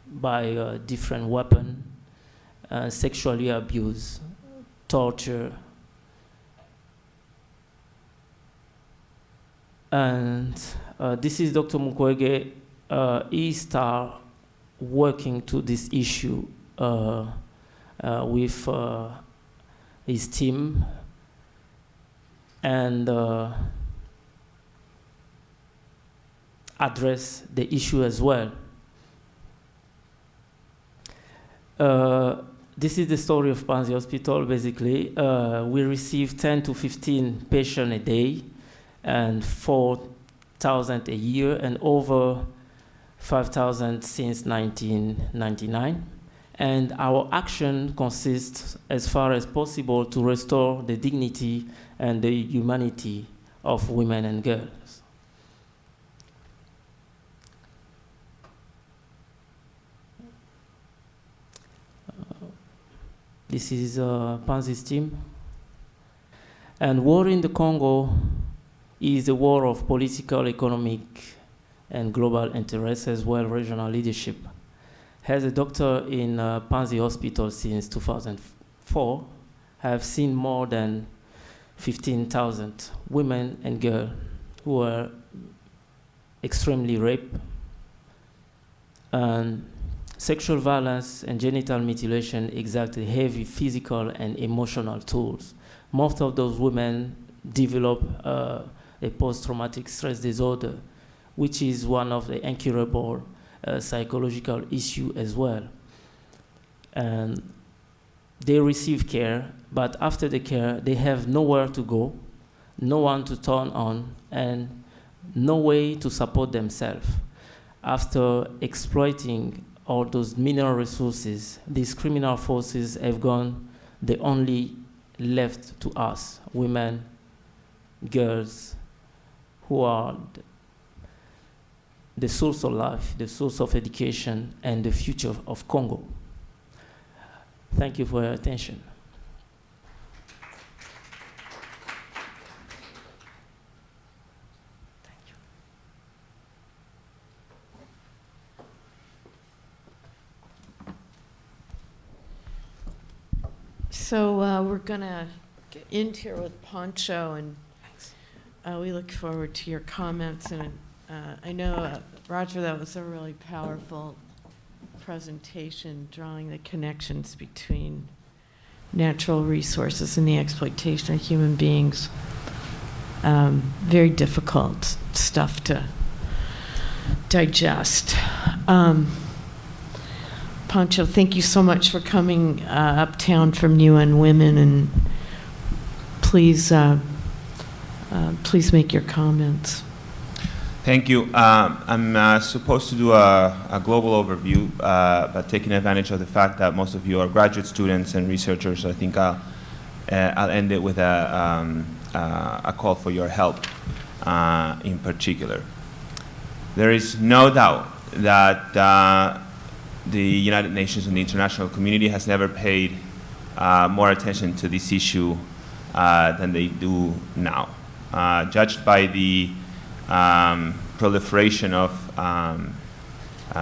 by different weapon, sexually abused, torture. And this is Dr. Mukwege. He started working to this issue with his team, and address the issue as well. This is the story of Panzi Hospital, basically. We receive 10 to 15 patients a day, and 4,000 a year, and over 5,000 since 1999. And our action consists, as far as possible, to restore the dignity and the humanity of women and girls. This is Panzi's team. And war in the Congo is a war of political, economic, and global interests, as well regional leadership. As a doctor in Panzi Hospital since 2004, I have seen more than 15,000 women and girls who were extremely raped, and sexual violence and genital mutilation exact heavy physical and emotional tolls. Most of those women develop a post-traumatic stress disorder, which is one of the incurable psychological issue as well. And they receive care, but after the care, they have nowhere to go, no one to turn on, and no way to support themselves. After exploiting all those mineral resources, these criminal forces have gone the only left to us, women, girls, who are the source of life, the source of education, and the future of Congo. Thank you for your attention. Thank you. So we're going to get into here with Pancho, and we look forward to your comments. And I know, Roger, that was a really powerful presentation, drawing the connections between natural resources and the exploitation of human beings. Very difficult stuff to digest. Pancho, thank you so much for coming uptown from UNWomen, and please make your comments. Thank you. I'm supposed to do a global overview, but taking advantage of the fact that most of you are graduate students and researchers, I think I'll end it with a call for your help in particular. There is no doubt that the United Nations and the international community has never paid more attention to this issue than they do now. Judged by the proliferation of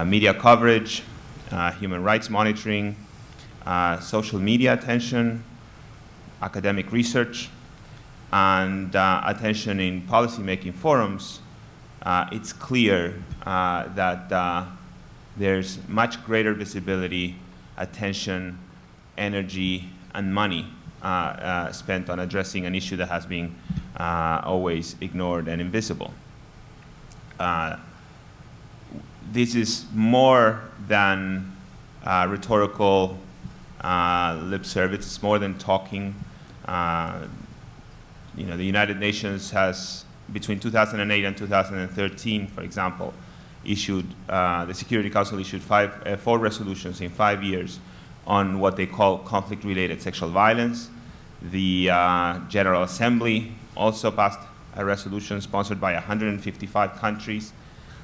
media coverage, human rights monitoring, social media attention, academic research, and attention in policymaking forums, it's clear that there's much greater visibility, attention, energy, and money spent on addressing an issue that has been always ignored and invisible. This is more than rhetorical lip service. It's more than talking. You know, the United Nations has, between 2008 and 2013, for example, issued, the Security Council issued 4 resolutions in 5 years on what they call conflict-related sexual violence. The General Assembly also passed a resolution sponsored by 155 countries.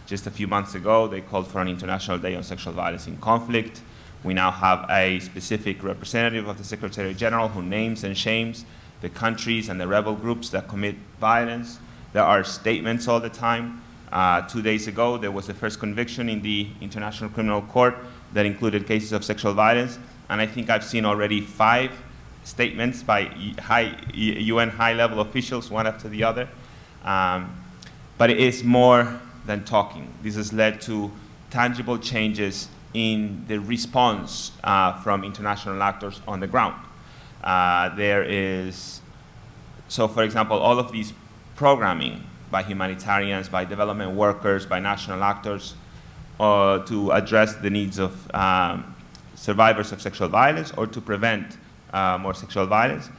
Just a few months ago, they called for an International Day on Sexual Violence in Conflict. We now have a specific representative of the Secretary General who names and shames the countries and the rebel groups that commit violence. There are statements all the time. 2 days ago, there was the first conviction in the International Criminal Court that included cases of sexual violence. And I think I've seen already 5 statements by UN high-level officials, one after the other. But it is more than talking. This has led to tangible changes in the response from international actors on the ground. So for example, all of these programming by humanitarians, by development workers, by national actors to address the needs of survivors of sexual violence or to prevent more sexual violence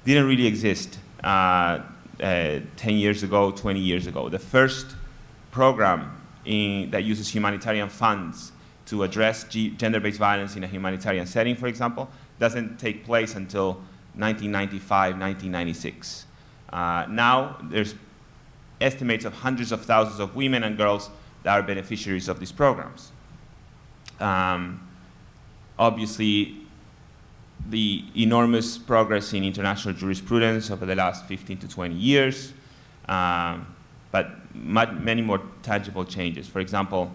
didn't really exist 10 years ago, 20 years ago. The first program that uses humanitarian funds to address gender-based violence in a humanitarian setting, for example, doesn't take place until 1995, 1996. Now, there's estimates of hundreds of thousands of women and girls that are beneficiaries of these programs. Obviously, the enormous progress in international jurisprudence over the last 15 to 20 years, but many more tangible changes. For example,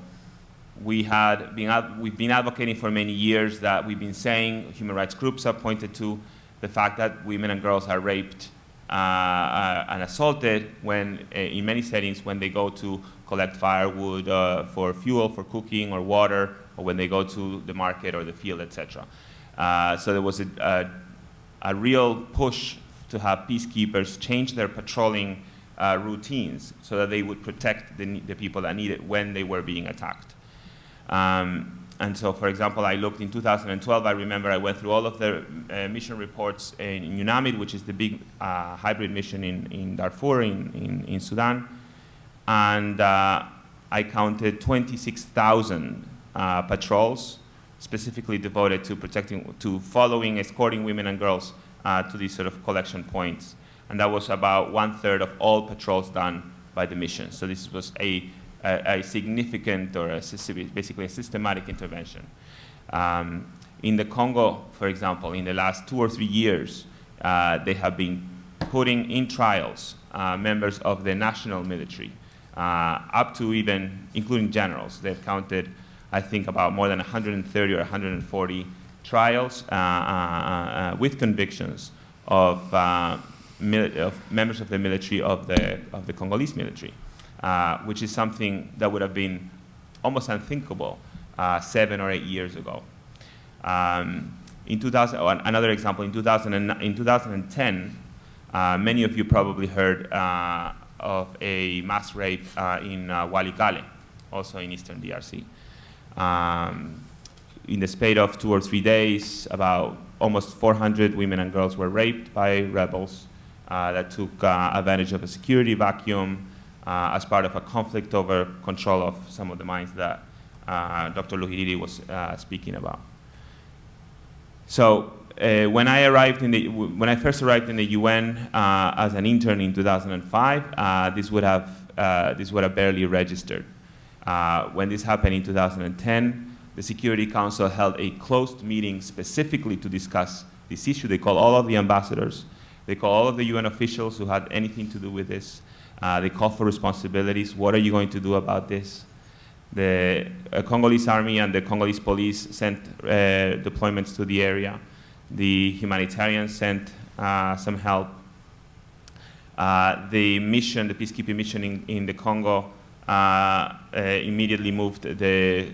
we've been advocating for many years that we've been saying, human rights groups have pointed to the fact that women and girls are raped and assaulted when, in many settings, when they go to collect firewood for fuel, for cooking or water, or when they go to the market or the field, etc. So there was a real push to have peacekeepers change their patrolling routines so that they would protect the people that need it when they were being attacked. And so, for example, I looked in 2012, I remember I went through all of the mission reports in UNAMID, which is the big hybrid mission in Darfur, in Sudan, and I counted 26,000 patrols specifically devoted to following, escorting women and girls to these sort of collection points. And that was about 1/3 of all patrols done by the mission. So this was a significant, or basically a systematic intervention. In the Congo, for example, in the last 2 or 3 years, they have been putting in trials members of the national military, up to even, including generals. They've counted, I think, about more than 130 or 140 trials with convictions of members of the military of the Congolese military. Which is something that would have been almost unthinkable 7 or 8 years ago. Another example, in 2010, many of you probably heard of a mass rape in Walikale, also in eastern DRC. In the space of 2 or 3 days, about almost 400 women and girls were raped by rebels that took advantage of a security vacuum as part of a conflict over control of some of the mines that Dr. Luhiriri was speaking about. So when I first arrived in the UN as an intern in 2005, this would have barely registered. When this happened in 2010, the Security Council held a closed meeting specifically to discuss this issue. They called all of the ambassadors. They called all of the UN officials who had anything to do with this. They called for responsibilities. What are you going to do about this? The Congolese army and the Congolese police sent deployments to the area. The humanitarians sent some help. The mission, the peacekeeping mission in the Congo, immediately moved the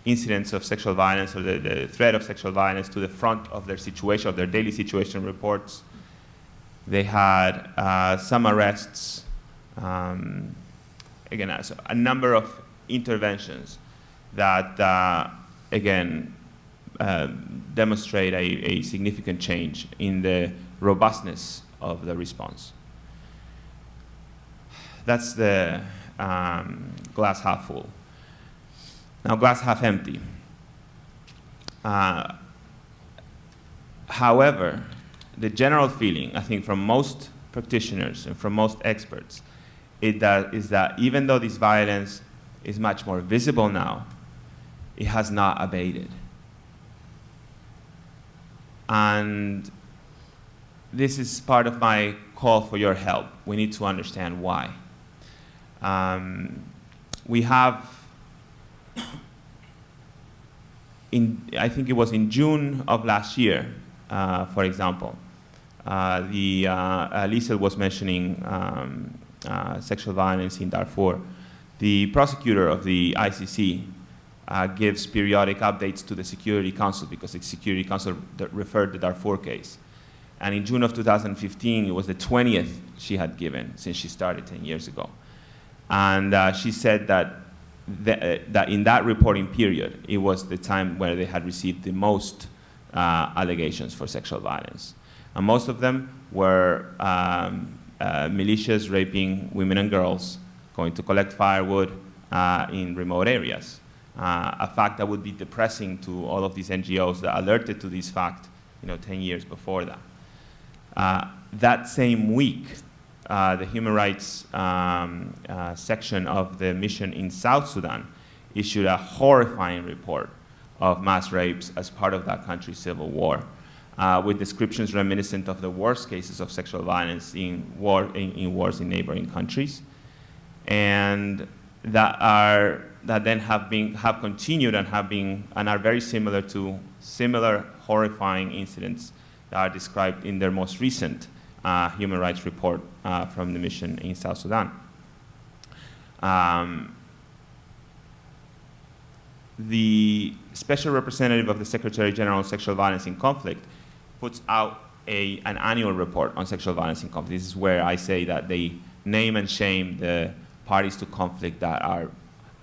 incidents of sexual violence or the threat of sexual violence to the front of their situation, of their daily situation reports. They had some arrests, again, so a number of interventions that, again, demonstrate a significant change in the robustness of the response. That's the glass half full. Now, glass half empty. However, the general feeling, I think, from most practitioners and from most experts is that even though this violence is much more visible now, it has not abated. And this is part of my call for your help. We need to understand why. We have, I think it was in June of last year, for example, Liesl was mentioning sexual violence in Darfur. The prosecutor of the ICC gives periodic updates to the Security Council because the Security Council referred the Darfur case. And in June of 2015, it was the 20th she had given since she started 10 years ago. And she said that in that reporting period, it was the time where they had received the most allegations for sexual violence. And most of them were militias raping women and girls, going to collect firewood in remote areas. A fact that would be depressing to all of these NGOs that alerted to this fact 10 years before that. That same week, the human rights section of the mission in South Sudan issued a horrifying report of mass rapes as part of that country's civil war, with descriptions reminiscent of the worst cases of sexual violence in wars in neighboring countries, and that then have continued and are very similar to similar horrifying incidents that are described in their most recent human rights report from the mission in South Sudan. The Special Representative of the Secretary General on Sexual Violence in Conflict puts out an annual report on sexual violence in conflict. This is where I say that they name and shame the parties to conflict that are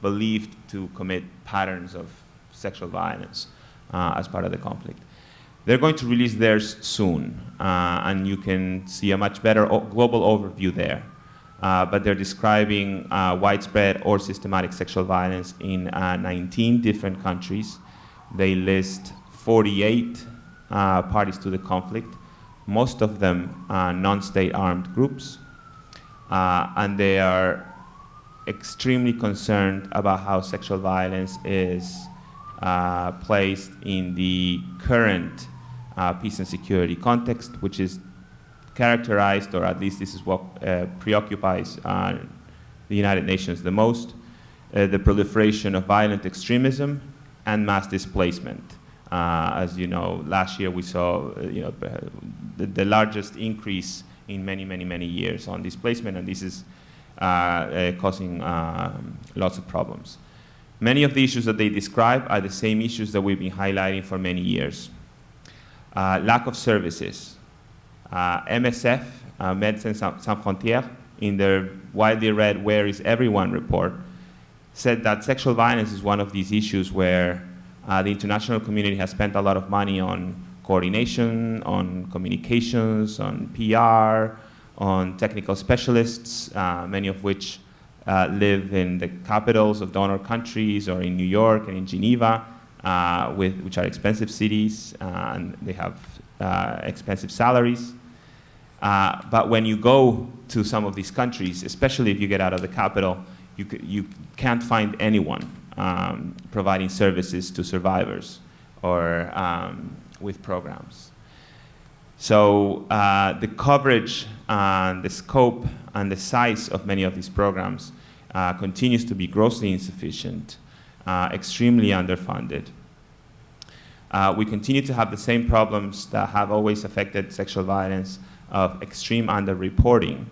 believed to commit patterns of sexual violence as part of the conflict. They're going to release theirs soon, and you can see a much better global overview there. But they're describing widespread or systematic sexual violence in 19 different countries. They list 48 parties to the conflict, most of them non-state armed groups, and they are extremely concerned about how sexual violence is placed in the current peace and security context, which is characterized, or at least this is what preoccupies the United Nations the most, the proliferation of violent extremism and mass displacement. As you know, last year we saw the largest increase in many years on displacement, and this is causing lots of problems. Many of the issues that they describe are the same issues that we've been highlighting for many years. Lack of services. MSF, Médecins Sans Frontières, in their widely read Where is Everyone report, said that sexual violence is one of these issues where the international community has spent a lot of money on coordination, on communications, on PR, on technical specialists, many of which live in the capitals of donor countries or in New York and in Geneva, which are expensive cities, and they have expensive salaries. But when you go to some of these countries, especially if you get out of the capital, you can't find anyone providing services to survivors or with programs. So the coverage, the scope, and the size of many of these programs continues to be grossly insufficient, extremely underfunded. We continue to have the same problems that have always affected sexual violence of extreme underreporting,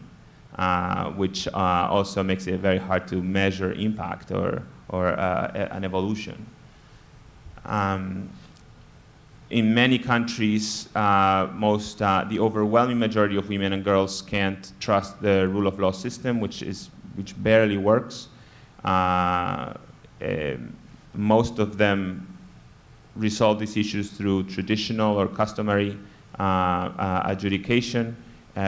which also makes it very hard to measure impact or an evolution. In many countries, the overwhelming majority of women and girls can't trust the rule of law system, which barely works. Most of them resolve these issues through traditional or customary adjudication,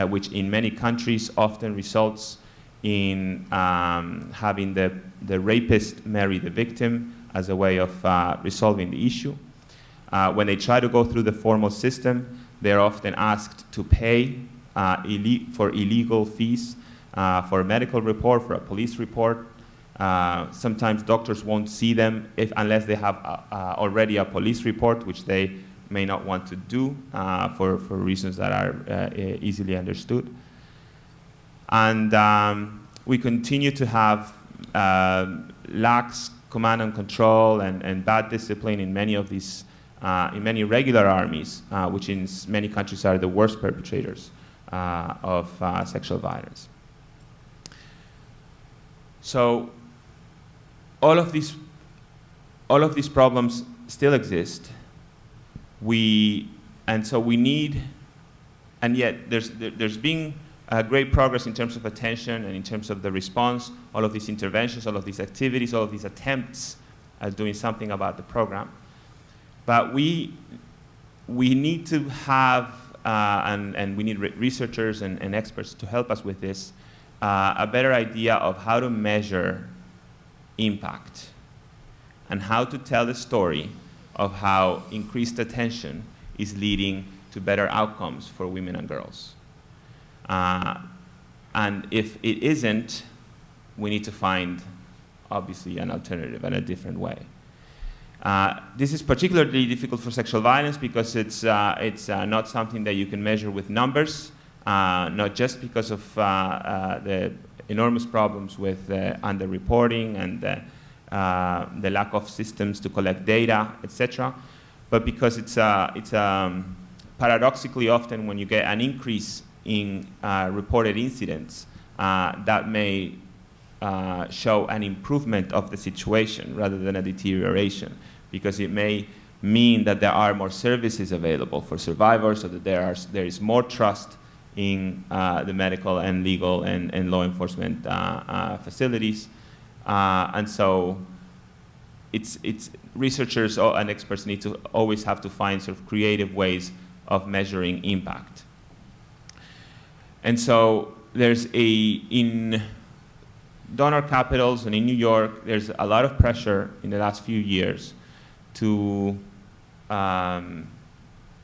which in many countries often results in having the rapist marry the victim as a way of resolving the issue. When they try to go through the formal system, they're often asked to pay for illegal fees, for a medical report, for a police report. Sometimes doctors won't see them unless they have already a police report, which they may not want to do for reasons that are easily understood. And we continue to have lax command and control and bad discipline in many of these, in many regular armies, which in many countries are the worst perpetrators of sexual violence. So all of these problems still exist. So we need, and yet there's been great progress in terms of attention and in terms of the response, all of these interventions, all of these activities, all of these attempts at doing something about the program. But we need to have, and we need researchers and experts to help us with this, a better idea of how to measure impact and how to tell the story of how increased attention is leading to better outcomes for women and girls. And if it isn't, we need to find, obviously, an alternative and a different way. This is particularly difficult for sexual violence because it's not something that you can measure with numbers, not just because of the enormous problems with underreporting and the lack of systems to collect data, etc., but because it's paradoxically often when you get an increase in reported incidents, that may show an improvement of the situation rather than a deterioration, because it may mean that there are more services available for survivors, so that there is more trust in the medical and legal and law enforcement facilities. And so it's researchers and experts need to always have to find sort of creative ways of measuring impact. And so in donor capitals and in New York, there's a lot of pressure in the last few years to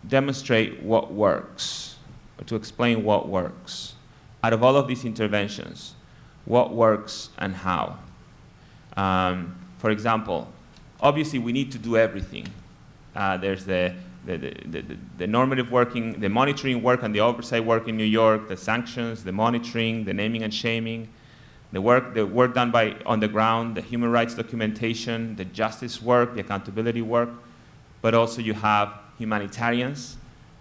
demonstrate what works, or to explain what works. Out of all of these interventions, what works and how? For example, obviously we need to do everything. There's the normative working, the monitoring work and the oversight work in New York, the sanctions, the monitoring, the naming and shaming, the work done on the ground, the human rights documentation, the justice work, the accountability work, but also you have humanitarians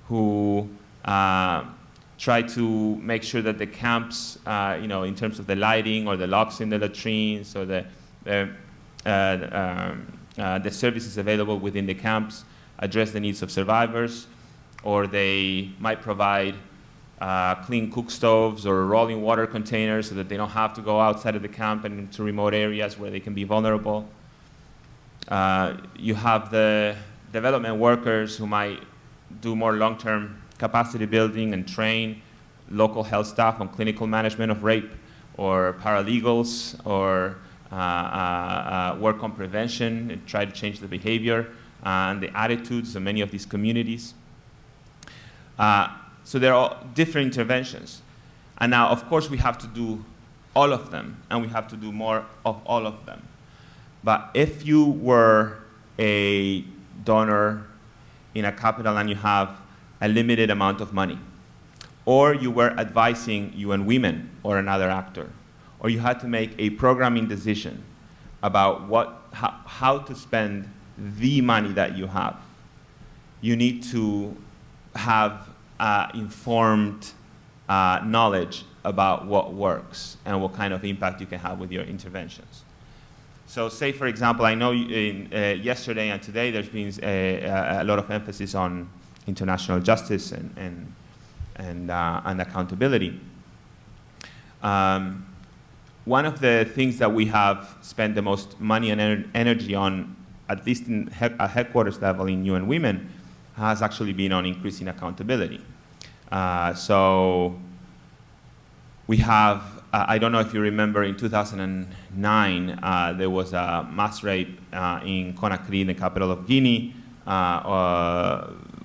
who try to make sure that the camps, in terms of the lighting or the locks in the latrines or the services available within the camps address the needs of survivors, or they might provide clean cook stoves or rolling water containers so that they don't have to go outside of the camp and into remote areas where they can be vulnerable. You have the development workers who might do more long-term capacity building and train local health staff on clinical management of rape, or paralegals, or work on prevention and try to change the behavior and the attitudes of many of these communities. So there are different interventions. And now, of course, we have to do all of them, and we have to do more of all of them. But if you were a donor in a capital and you have a limited amount of money, or you were advising UNWomen or another actor, or you had to make a programming decision about how to spend the money that you have, you need to have informed knowledge about what works and what kind of impact you can have with your interventions. So say, for example, I know yesterday and today there's been a lot of emphasis on international justice and accountability. One of the things that we have spent the most money and energy on, at least at headquarters level in UNWomen, has actually been on increasing accountability. So we have, I don't know if you remember, in 2009, there was a mass rape in Conakry, the capital of Guinea,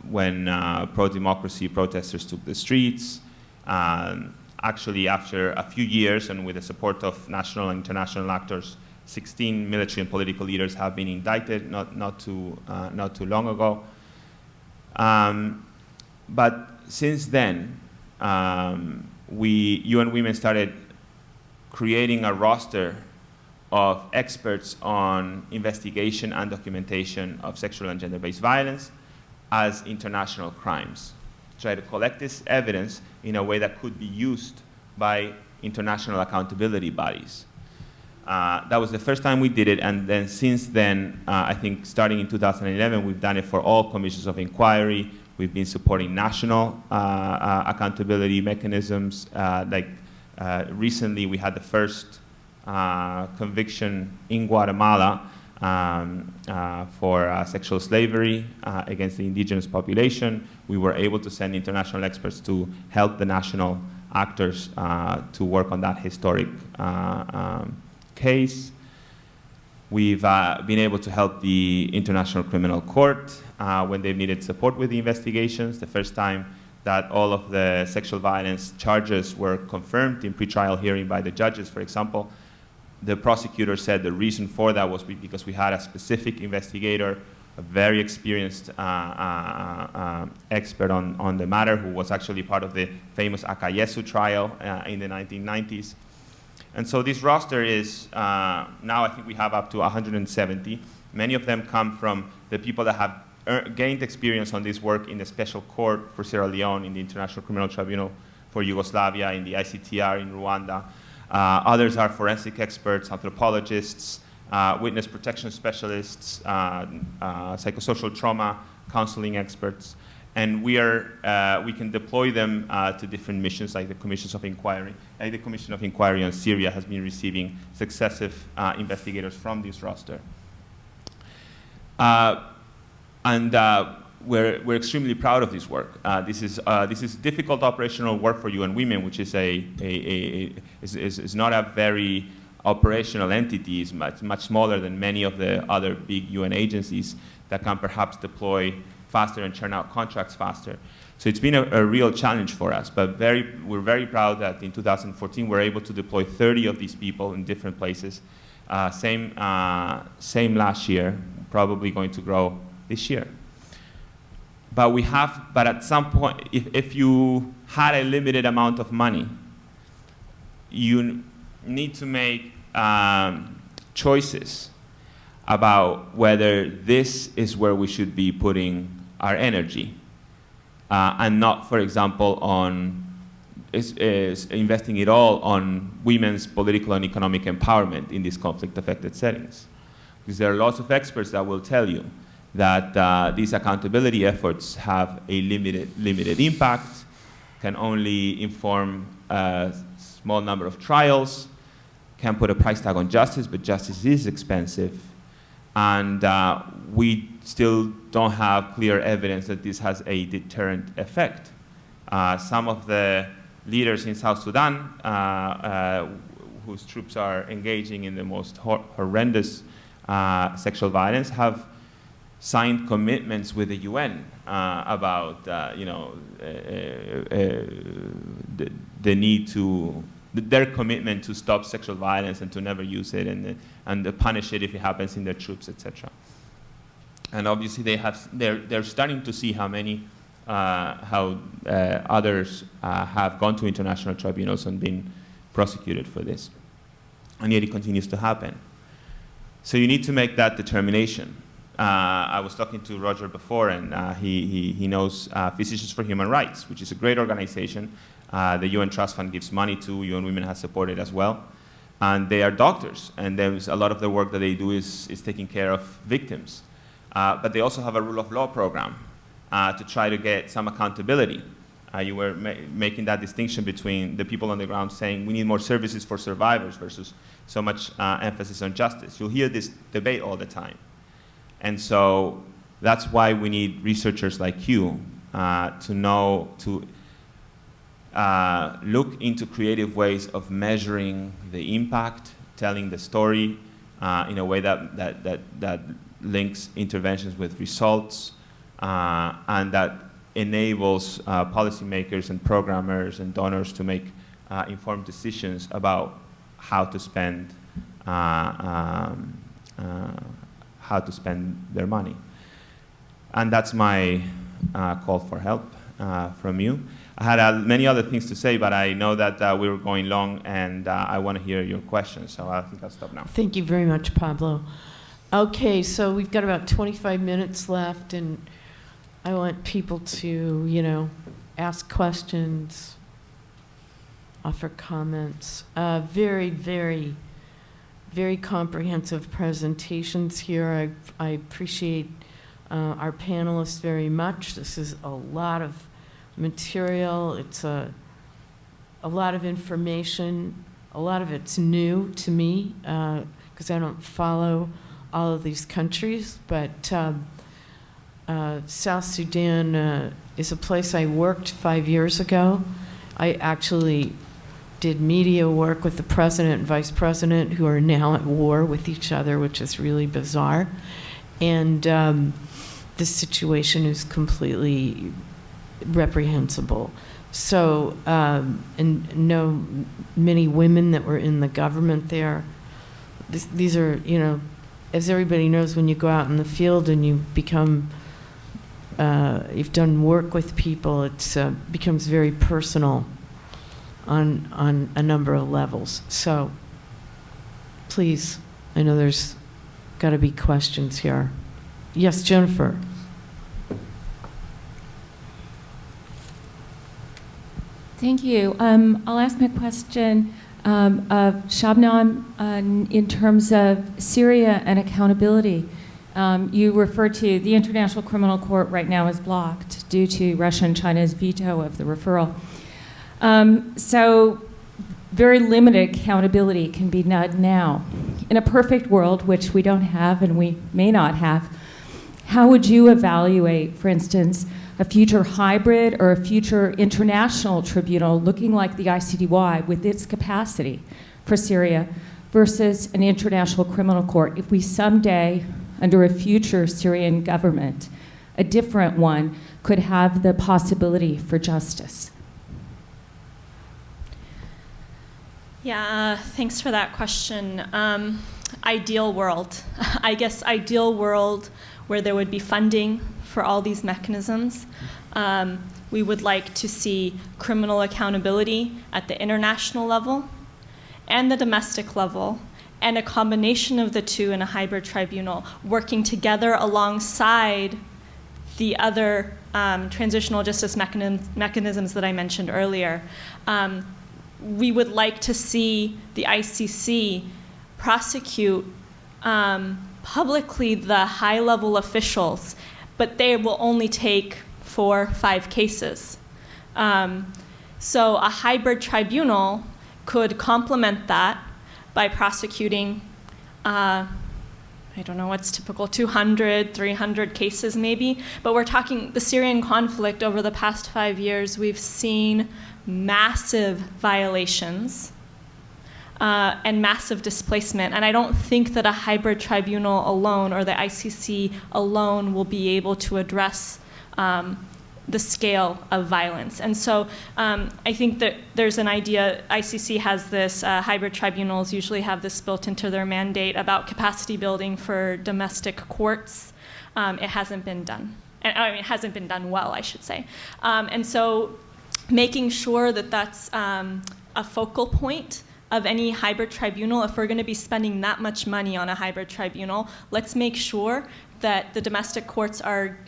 when pro-democracy protesters took the streets. Actually, after a few years and with the support of national and international actors, 16 military and political leaders have been indicted not too long ago. But since then, UNWomen started creating a roster of experts on investigation and documentation of sexual and gender-based violence as international crimes. Try to collect this evidence in a way that could be used by international accountability bodies. That was the first time we did it, and then since then, I think starting in 2011, we've done it for all commissions of inquiry. We've been supporting national accountability mechanisms. Recently, we had the first conviction in Guatemala for sexual slavery against the indigenous population. We were able to send international experts to help the national actors to work on that historic case. We've been able to help the International Criminal Court when they've needed support with the investigations. The first time that all of the sexual violence charges were confirmed in pretrial hearing by the judges, for example, the prosecutor said the reason for that was because we had a specific investigator, a very experienced expert on the matter, who was actually part of the famous Akayesu trial in the 1990s. And so this roster is, now I think we have up to 170. Many of them come from the people that have gained experience on this work in the Special Court for Sierra Leone, in the International Criminal Tribunal for Yugoslavia, in the ICTR in Rwanda. Others are forensic experts, anthropologists, witness protection specialists, psychosocial trauma counseling experts. And we can deploy them to different missions, like the commissions of inquiry. Like the Commission of Inquiry on Syria has been receiving successive investigators from this roster. We're extremely proud of this work. This is difficult operational work for UNWomen, which is is not a very operational entity. It's much smaller than many of the other big UN agencies that can perhaps deploy faster and churn out contracts faster. So it's been a real challenge for us, but we're very proud that in 2014 we're able to deploy 30 of these people in different places. Same last year, probably going to grow this year. But at some point, if you had a limited amount of money, you need to make choices about whether this is where we should be putting our energy, and not, for example, on is investing it all on women's political and economic empowerment in these conflict-affected settings. Because there are lots of experts that will tell you that these accountability efforts have a limited impact, can only inform a small number of trials, can put a price tag on justice, but justice is expensive. And we still don't have clear evidence that this has a deterrent effect. Some of the leaders in South Sudan, whose troops are engaging in the most horrendous sexual violence, have signed commitments with the UN about the need to, their commitment to stop sexual violence and to never use it and punish it if it happens in their troops, etc. And obviously they're starting to see how others have gone to international tribunals and been prosecuted for this, and yet it continues to happen. So you need to make that determination. I was talking to Roger before, and he knows Physicians for Human Rights, which is a great organization. The UN Trust Fund gives money to, UNWomen has supported as well. And they are doctors, and there's a lot of the work that they do is taking care of victims. But they also have a rule of law program to try to get some accountability. You were making that distinction between the people on the ground saying we need more services for survivors versus so much emphasis on justice. You'll hear this debate all the time. And so that's why we need researchers like you to look into creative ways of measuring the impact, telling the story in a way that links interventions with results, and that enables policymakers and programmers and donors to make informed decisions about how to spend their money. And that's my call for help from you. I had many other things to say, but I know that we were going long, and I want to hear your questions, so I think I'll stop now. Thank you very much, Pablo. Okay, so we've got about 25 minutes left, and I want people to, ask questions, offer comments. Very, very, very comprehensive presentations here. I appreciate our panelists very much. This is a lot of material. It's a lot of information. A lot of it's new to me because I don't follow all of these countries, but South Sudan is a place I worked 5 years ago. I actually did media work with the president and vice president who are now at war with each other, which is really bizarre. And this situation is completely reprehensible. So, and know many women that were in the government there. These are, as everybody knows, when you go out in the field and you become, you've done work with people, it becomes very personal on a number of levels. So, please, I know there's got to be questions here. Yes, Jennifer. Thank you. I'll ask my question of Shabnam in terms of Syria and accountability. You referred to the International Criminal Court right now is blocked due to Russia and China's veto of the referral. So very limited accountability can be done now. In a perfect world, which we don't have and we may not have, how would you evaluate, for instance, a future hybrid or a future international tribunal looking like the ICTY with its capacity for Syria versus an international criminal court if we someday, under a future Syrian government, a different one, could have the possibility for justice? Yeah, thanks for that question. Ideal world. I guess ideal world where there would be funding for all these mechanisms. We would like to see criminal accountability at the international level and the domestic level, and a combination of the two in a hybrid tribunal, working together alongside the other transitional justice mechanisms that I mentioned earlier. We would like to see the ICC prosecute publicly the high-level officials, but they will only take 4 or 5 cases. So a hybrid tribunal could complement that by prosecuting, I don't know what's typical, 200, 300 cases maybe, but we're talking the Syrian conflict over the past 5 years. We've seen massive violations and massive displacement. And I don't think that a hybrid tribunal alone or the ICC alone will be able to address the scale of violence. And so I think that there's an idea, ICC has this, hybrid tribunals usually have this built into their mandate about capacity building for domestic courts. It hasn't been done. It hasn't been done well, I should say. And so making sure that that's a focal point of any hybrid tribunal. If we're going to be spending that much money on a hybrid tribunal, let's make sure that the domestic courts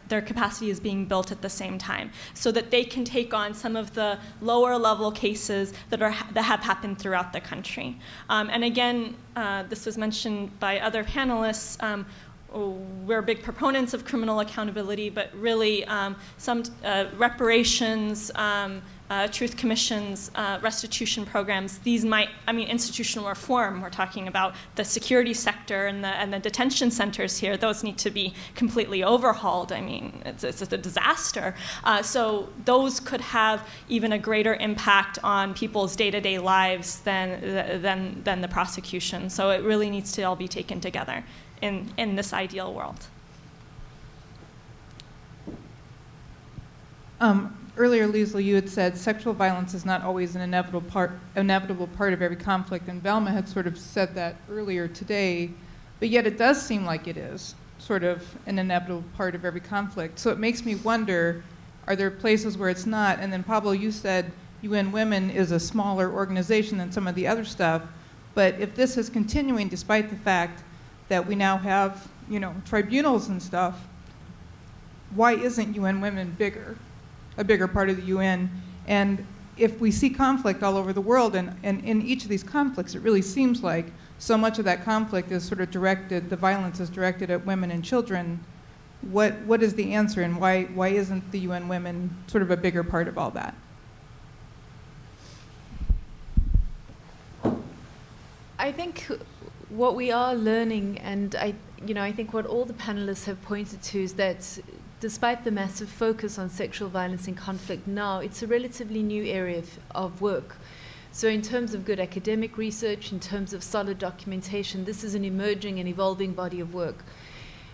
their capacity is being built at the same time, so that they can take on some of the lower level cases that have happened throughout the country. And again, this was mentioned by other panelists. We're big proponents of criminal accountability, but really some reparations, truth commissions, restitution programs, these might, institutional reform, we're talking about the security sector and the detention centers here, those need to be completely overhauled. It's a disaster. So those could have even a greater impact on people's day-to-day lives than the prosecution. So it really needs to all be taken together in this ideal world. Earlier, Liesl, you had said sexual violence is not always an inevitable part of every conflict, and Velma had sort of said that earlier today, but yet it does seem like it is sort of an inevitable part of every conflict. So it makes me wonder, are there places where it's not? And then Pablo, you said UNWomen is a smaller organization than some of the other stuff, but if this is continuing despite the fact that we now have, tribunals and stuff, why isn't UNWomen a bigger part of the UN? And if we see conflict all over the world, and in each of these conflicts, it really seems like so much of that conflict is sort of directed, the violence is directed at women and children. What is the answer, and why isn't the UNWomen sort of a bigger part of all that? I think what we are learning, and I think what all the panelists have pointed to, is that despite the massive focus on sexual violence in conflict now, it's a relatively new area of work. So in terms of good academic research, in terms of solid documentation, this is an emerging and evolving body of work.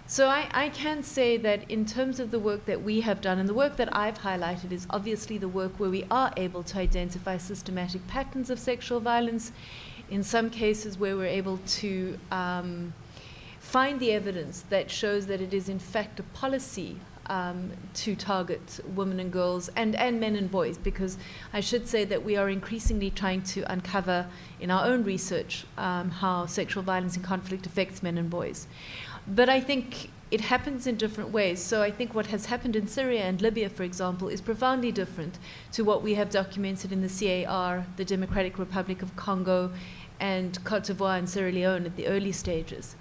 So I can say that in terms of the work that we have done, and the work that I've highlighted is obviously the work where we are able to identify systematic patterns of sexual violence, in some cases where we're able to find the evidence that shows that it is in fact a policy to target women and girls and men and boys, because I should say that we are increasingly trying to uncover in our own research how sexual violence in conflict affects men and boys. But I think it happens in different ways. So I think what has happened in Syria and Libya, for example, is profoundly different to what we have documented in the CAR, the Democratic Republic of Congo, and Cote d'Ivoire and Sierra Leone at the early stages.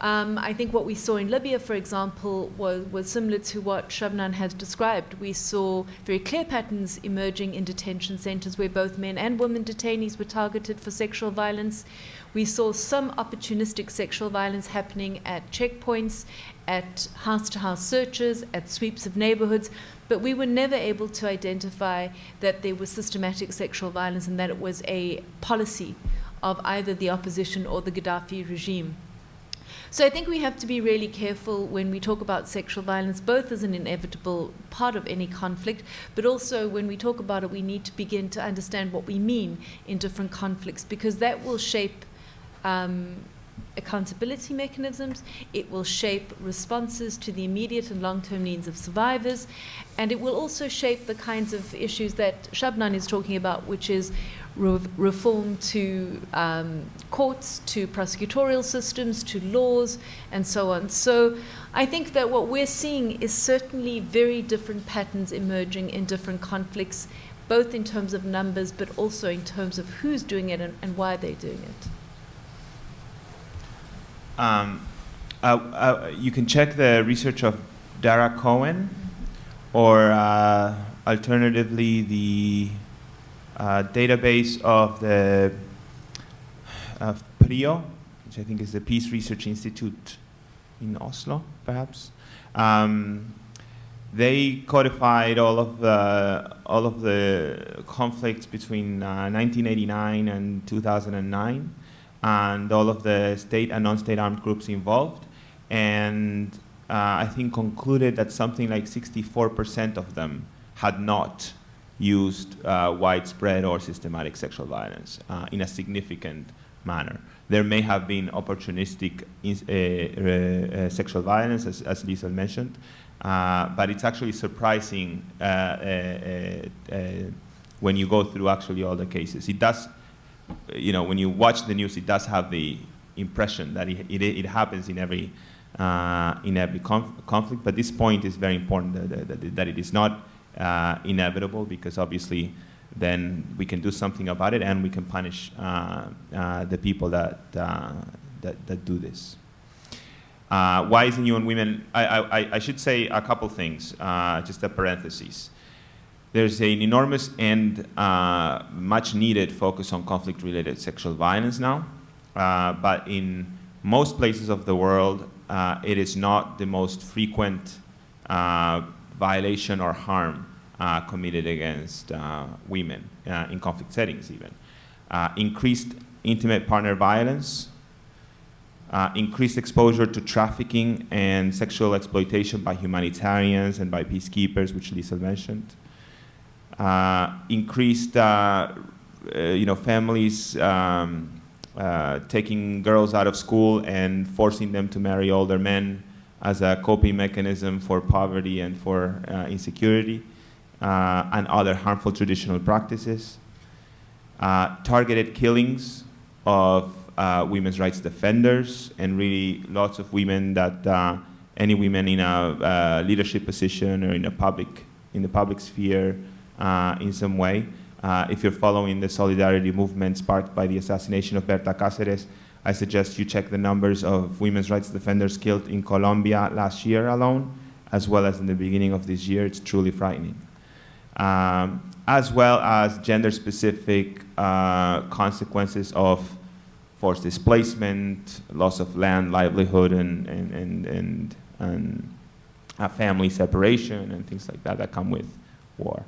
I think what we saw in Libya, for example, was similar to what Shabnam has described. We saw very clear patterns emerging in detention centers where both men and women detainees were targeted for sexual violence. We saw some opportunistic sexual violence happening at checkpoints, at house-to-house searches, at sweeps of neighborhoods, but we were never able to identify that there was systematic sexual violence and that it was a policy of either the opposition or the Gaddafi regime. So I think we have to be really careful when we talk about sexual violence, both as an inevitable part of any conflict, but also when we talk about it, we need to begin to understand what we mean in different conflicts, because that will shape accountability mechanisms, it will shape responses to the immediate and long-term needs of survivors, and it will also shape the kinds of issues that Shabnam is talking about, which is reform to courts, to prosecutorial systems, to laws, and so on. So I think that what we're seeing is certainly very different patterns emerging in different conflicts, both in terms of numbers, but also in terms of who's doing it and why they're doing it. You can check the research of Dara Cohen, or alternatively the database of the PRIO, which I think is the Peace Research Institute in Oslo, perhaps. They codified all of the conflicts between 1989 and 2009, and all of the state and non-state armed groups involved, and I think concluded that something like 64% of them had not used widespread or systematic sexual violence in a significant manner. There may have been opportunistic sexual violence, as Liesl mentioned, but it's actually surprising when you go through actually all the cases. It does, when you watch the news, it does have the impression that it happens in every in every conflict, but this point is very important, that it is not inevitable, because obviously then we can do something about it and we can punish the people that do this. Why isn't UNWomen? I should say a couple things, just a parenthesis. There's an enormous and much needed focus on conflict-related sexual violence now, but in most places of the world, it is not the most frequent violation or harm committed against women in conflict settings even. Increased intimate partner violence, increased exposure to trafficking and sexual exploitation by humanitarians and by peacekeepers, which Liesl mentioned. Increased, families taking girls out of school and forcing them to marry older men as a coping mechanism for poverty and for insecurity, and other harmful traditional practices. Targeted killings of women's rights defenders, and really lots of women that any women in a leadership position or in the public sphere in some way. If you're following the solidarity movement sparked by the assassination of Berta Cáceres, I suggest you check the numbers of women's rights defenders killed in Colombia last year alone, as well as in the beginning of this year. It's truly frightening. As well as gender-specific consequences of forced displacement, loss of land, livelihood, and family separation, and things like that come with war.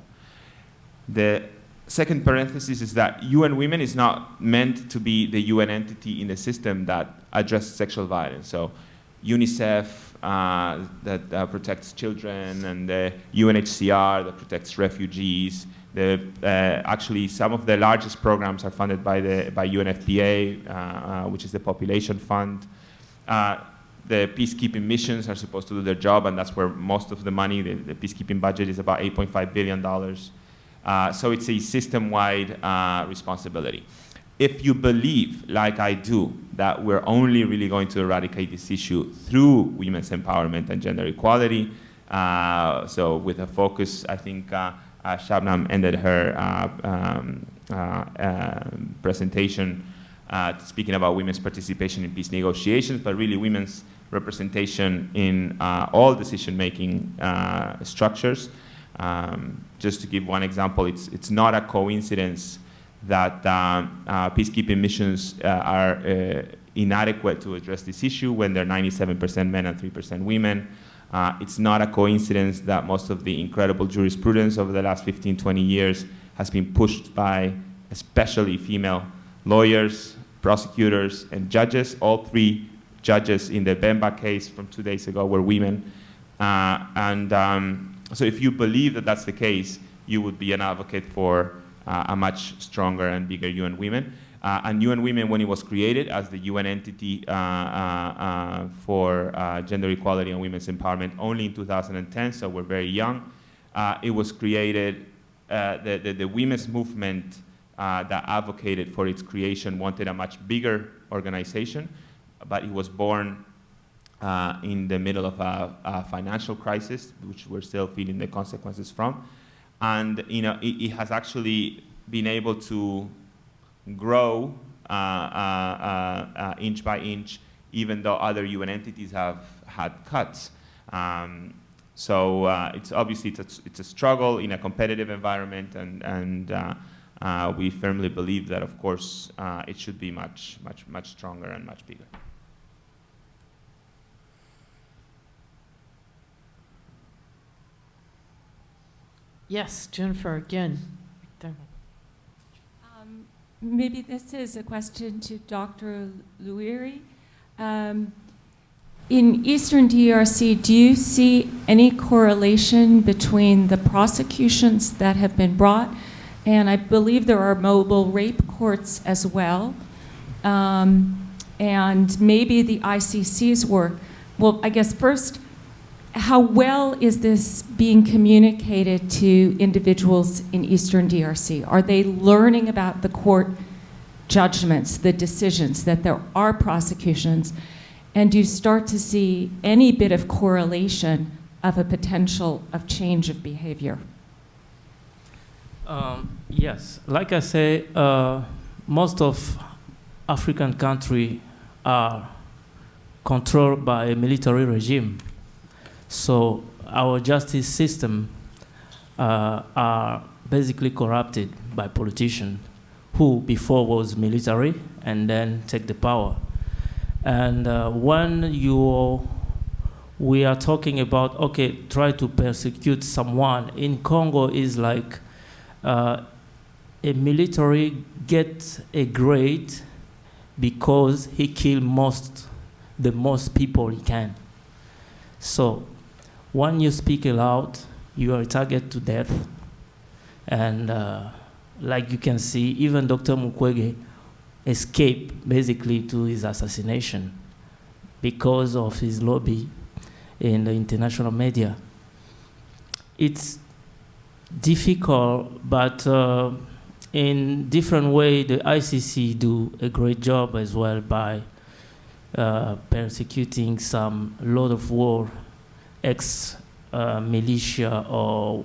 The second parenthesis is that UNWomen is not meant to be the UN entity in the system that addresses sexual violence. So UNICEF that protects children, and the UNHCR that protects refugees. Actually, some of the largest programs are funded by UNFPA, which is the Population Fund. The peacekeeping missions are supposed to do their job, and that's where most of the money, the peacekeeping budget is about $8.5 billion. So it's a system-wide responsibility. If you believe, like I do, that we're only really going to eradicate this issue through women's empowerment and gender equality, so with a focus, I think Shabnam ended her presentation speaking about women's participation in peace negotiations, but really women's representation in all decision-making structures. Just to give one example, it's not a coincidence that peacekeeping missions are inadequate to address this issue when they're 97% men and 3% women. It's not a coincidence that most of the incredible jurisprudence over the last 15, 20 years has been pushed by especially female lawyers, prosecutors, and judges. All three judges in the Bemba case from 2 days ago were women. So if you believe that that's the case, you would be an advocate for a much stronger and bigger UNWomen. And UNWomen, when it was created as the UN entity for gender equality and women's empowerment only in 2010, so we're very young, it was created, the women's movement that advocated for its creation wanted a much bigger organization, but it was born in the middle of a financial crisis, which we're still feeling the consequences from. And it has actually been able to grow inch by inch, even though other UN entities have had cuts. So it's obviously it's a struggle in a competitive environment, and we firmly believe that, of course, it should be much stronger and much bigger. Yes, Jennifer, again. There. Maybe this is a question to Dr. Luhiriri. In Eastern DRC, do you see any correlation between the prosecutions that have been brought, and I believe there are mobile rape courts as well, and maybe the ICC's work? Well, I guess first, how well is this being communicated to individuals in Eastern DRC? Are they learning about the court judgments, the decisions, that there are prosecutions? And do you start to see any bit of correlation of a potential of change of behavior? Yes, like I say, most of African countries are controlled by a military regime. So our justice system are basically corrupted by politicians who before was military and then take the power. And when we are talking about, okay, try to persecute someone, in Congo is like a military gets a grade because he killed the most people he can. So when you speak aloud, you are a target to death. And like you can see, even Dr. Mukwege escaped basically to his assassination because of his lobby in the international media. It's difficult, but in different way, the ICC do a great job as well by persecuting some Lord of War ex-militia or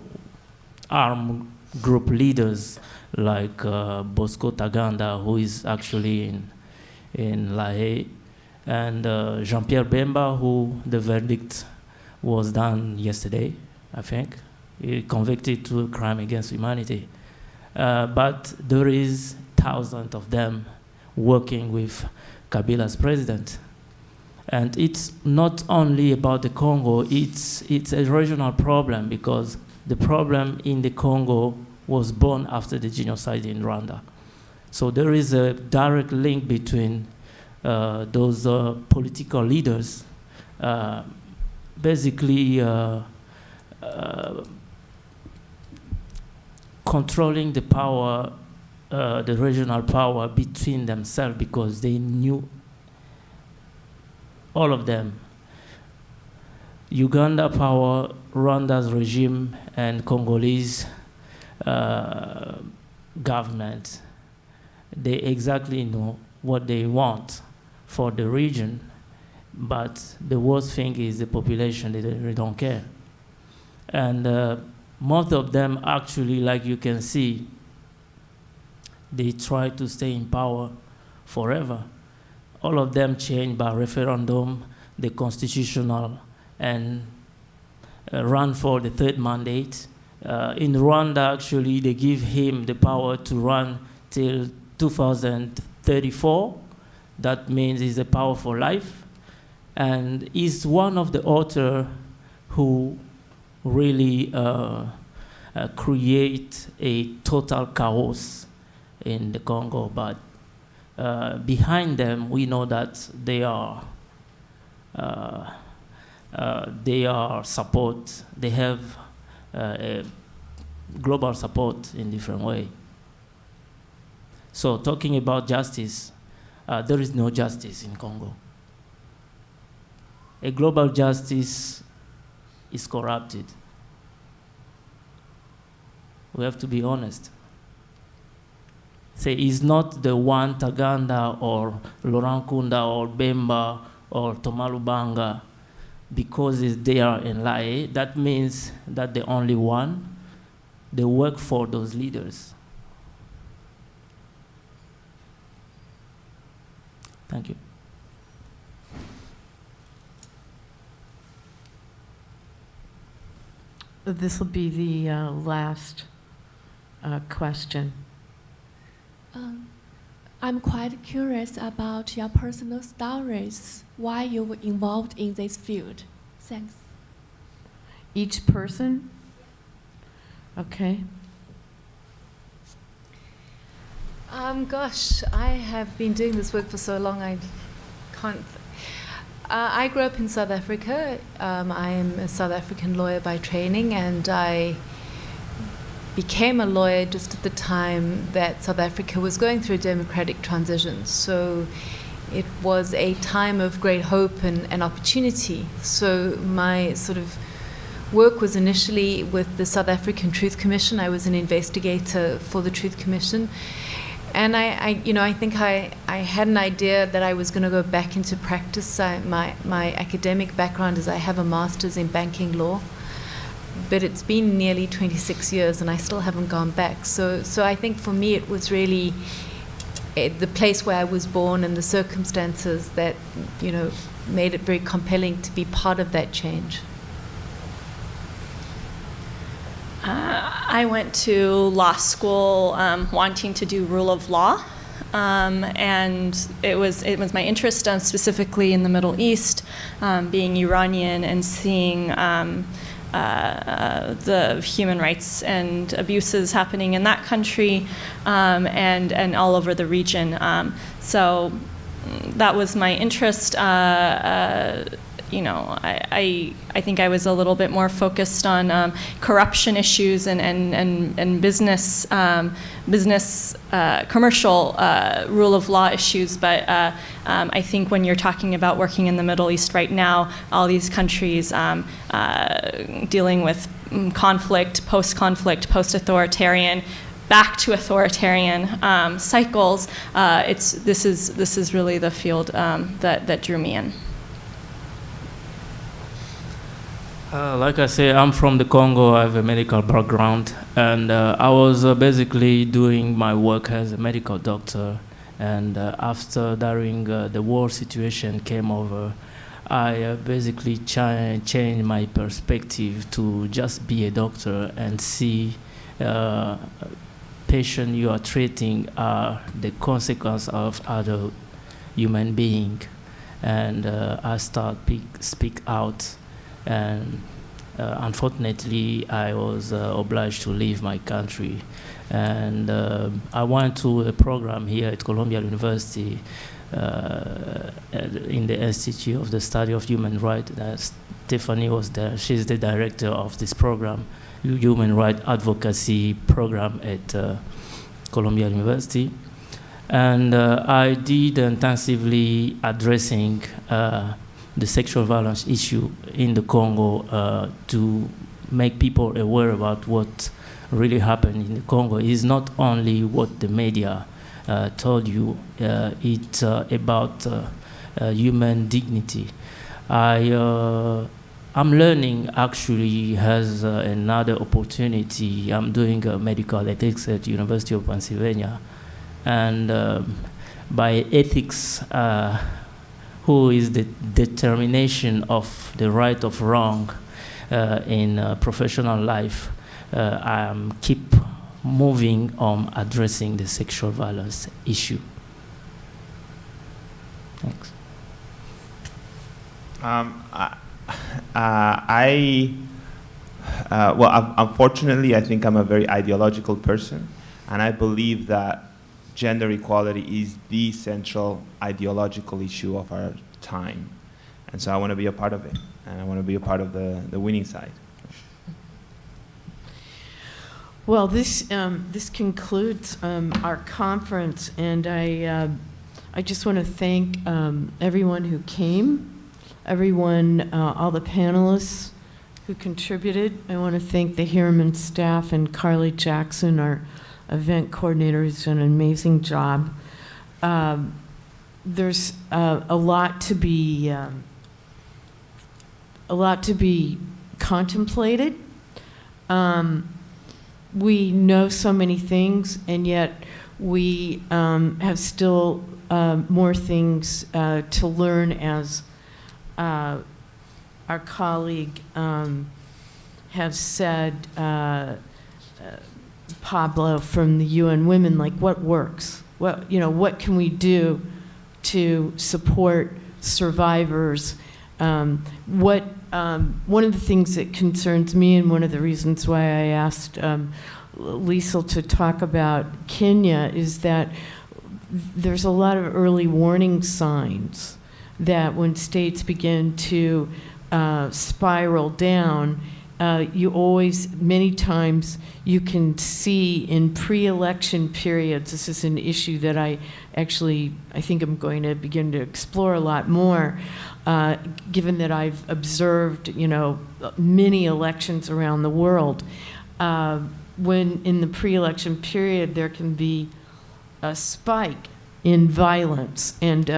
armed group leaders like Bosco Taganda, who is actually in La Haye, and Jean-Pierre Bemba, who the verdict was done yesterday, I think. He convicted to a crime against humanity. But there is thousands of them working with Kabila's president. And it's not only about the Congo, it's a regional problem because the problem in the Congo was born after the genocide in Rwanda. So there is a direct link between those political leaders basically controlling the power, the regional power between themselves because they knew, all of them, Uganda power, Rwanda's regime, and Congolese government, they exactly know what they want for the region, but the worst thing is the population, they don't care. And most of them actually, like you can see, they try to stay in power forever. All of them changed by referendum, the constitutional, and run for the third mandate. In Rwanda, actually, they give him the power to run till 2034. That means he's a power for life. And he's one of the authors who really create a total chaos in the Congo. But behind them, we know that they are support. They have a global support in different way. So talking about justice, there is no justice in Congo. A global justice is corrupted. We have to be honest. Say it's not the one Taganda or Laurent Kunda or Bemba or Tomalubanga because they are in La Haye. That means that the only one. They work for those leaders. Thank you. This will be the last question. I'm quite curious about your personal stories, why you were involved in this field. Thanks. Each person? Okay. Gosh, I have been doing this work for so long, I can't. I grew up in South Africa. I am a South African lawyer by training, and I became a lawyer just at the time that South Africa was going through a democratic transition. So it was a time of great hope and opportunity. So my sort of work was initially with the South African Truth Commission. I was an investigator for the Truth Commission. and I think I had an idea that I was going to go back into practice. My academic background is I have a master's in banking law, but it's been nearly 26 years and I still haven't gone back. So I think for me it was really the place where I was born and the circumstances that, made it very compelling to be part of that change. I went to law school wanting to do rule of law, and it was my interest specifically in the Middle East, being Iranian and seeing the human rights and abuses happening in that country and all over the region. So that was my interest. I think I was a little bit more focused on corruption issues and business commercial rule of law issues. But I think when you're talking about working in the Middle East right now, all these countries dealing with conflict, post-authoritarian, back to authoritarian cycles, this is really the field that drew me in. Like I say, I'm from the Congo. I have a medical background, and I was basically doing my work as a medical doctor. And during the war situation came over, I basically changed my perspective to just be a doctor and see patient you are treating are the consequence of other human being. And I start speak out. And unfortunately, I was obliged to leave my country. And I went to a program here at Columbia University in the Institute of the Study of Human Rights. Stephanie was there. She's the director of this program, Human Rights Advocacy Program at Columbia University. And I did intensively addressing the sexual violence issue in the Congo to make people aware about what really happened in the Congo. It's not only what the media told you, it's about human dignity. I'm learning actually has another opportunity. I'm doing medical ethics at the University of Pennsylvania, and by ethics, who is the determination of the right of wrong in professional life, I keep moving on addressing the sexual violence issue. Thanks. Unfortunately, I think I'm a very ideological person, and I believe that gender equality is the central ideological issue of our time. And so I want to be a part of it, and I want to be a part of the winning side. Well, this concludes our conference, and I just want to thank everyone who came, all the panelists who contributed. I want to thank the Harriman staff and Carly Jackson, our event coordinator, who's done an amazing job. There's a lot to be contemplated. We know so many things, and yet we have still more things to learn, as our colleague has said. Pablo from the UNWomen, like what works? What can we do to support survivors? One of the things that concerns me, and one of the reasons why I asked Liesl to talk about Kenya, is that there's a lot of early warning signs that when states begin to spiral down, many times you can see in pre-election periods, this is an issue that I think I'm going to begin to explore a lot more, given that I've observed, many elections around the world. When in the pre-election period, there can be a spike in violence, and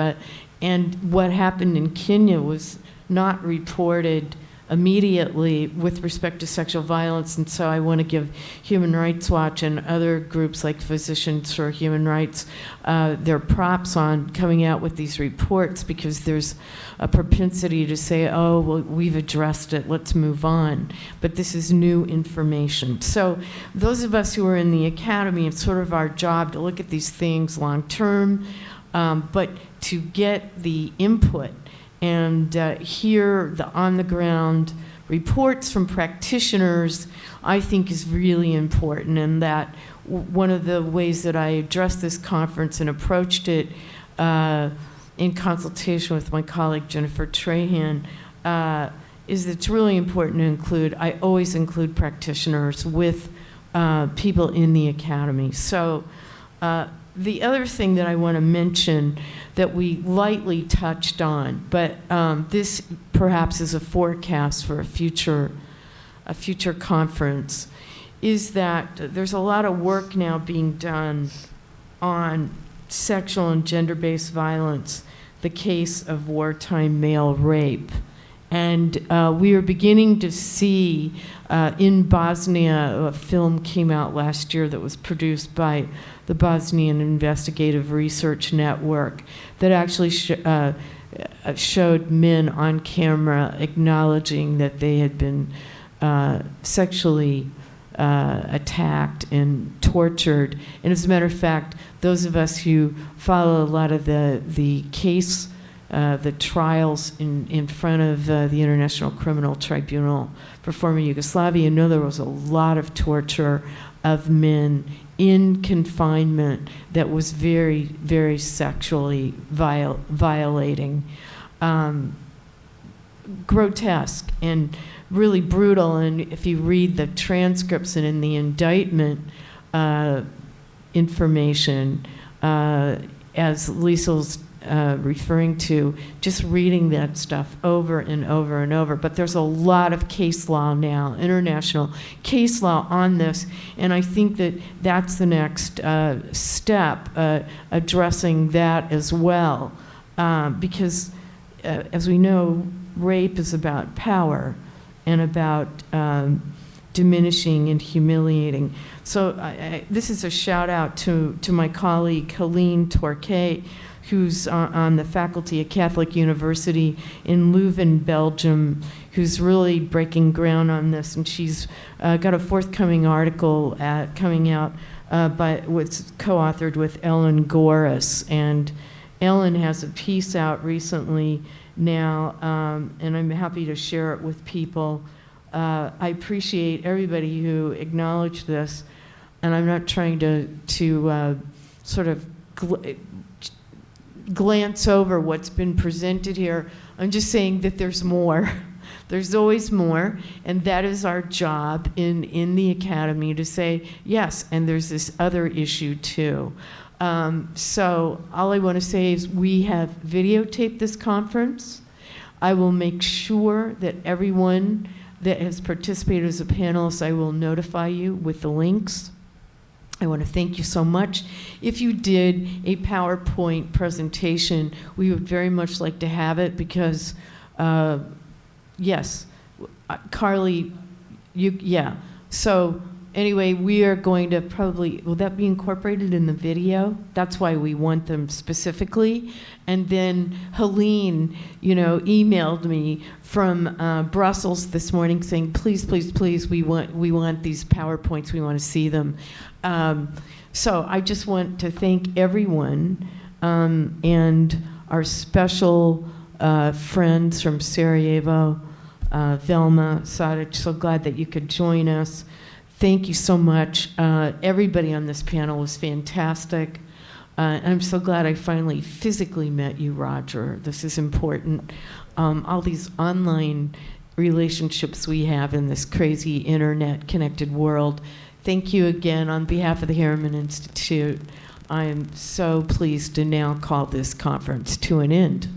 what happened in Kenya was not reported immediately with respect to sexual violence. And so I want to give Human Rights Watch and other groups like Physicians for Human Rights their props on coming out with these reports, because there's a propensity to say, oh, well, we've addressed it, let's move on. But this is new information. So those of us who are in the academy, it's sort of our job to look at these things long term, but to get the input and hear the on-the-ground reports from practitioners, I think is really important. And that one of the ways that I addressed this conference and approached it in consultation with my colleague Jennifer Trahan is that it's really important to include, I always include practitioners with people in the academy. So the other thing that I want to mention that we lightly touched on, but this perhaps is a forecast for a future conference, is that there's a lot of work now being done on sexual and gender-based violence, the case of wartime male rape. And we are beginning to see in Bosnia, a film came out last year that was produced by the Bosnian Investigative Research Network that actually showed men on camera acknowledging that they had been sexually attacked and tortured. And as a matter of fact, those of us who follow a lot of the case, the trials in front of the International Criminal Tribunal for former Yugoslavia, know there was a lot of torture of men in confinement that was very, very sexually violating. Grotesque and really brutal. And if you read the transcripts and in the indictment information, as Liesl's referring to, just reading that stuff over and over and over. But there's a lot of case law now, international case law on this, and I think that that's the next step, addressing that as well. Because as we know, rape is about power and about diminishing and humiliating. So this is a shout out to my colleague Helene Torquay, who's on the faculty at Catholic University in Leuven, Belgium, who's really breaking ground on this. And she's got a forthcoming article coming out co-authored with Ellen Goris. And Ellen has a piece out recently now, and I'm happy to share it with people. I appreciate everybody who acknowledged this, and I'm not trying to sort of glance over what's been presented here. I'm just saying that there's more. There's always more, and that is our job in the academy to say, yes, and there's this other issue too. So all I want to say is we have videotaped this conference. I will make sure that everyone that has participated as a panelist, I will notify you with the links. I want to thank you so much. If you did a PowerPoint presentation, we would very much like to have it because, yes, Carly, yeah. So anyway, we are going to probably, will that be incorporated in the video? That's why we want them specifically. And then Helene, emailed me from Brussels this morning saying, please, please, please, we want these PowerPoints, we want to see them. So I just want to thank everyone and our special friends from Sarajevo, Velma, Sadic, so glad that you could join us. Thank you so much. Everybody on this panel was fantastic. I'm so glad I finally physically met you, Roger. This is important. All these online relationships we have in this crazy internet-connected world. Thank you again on behalf of the Harriman Institute. I am so pleased to now call this conference to an end.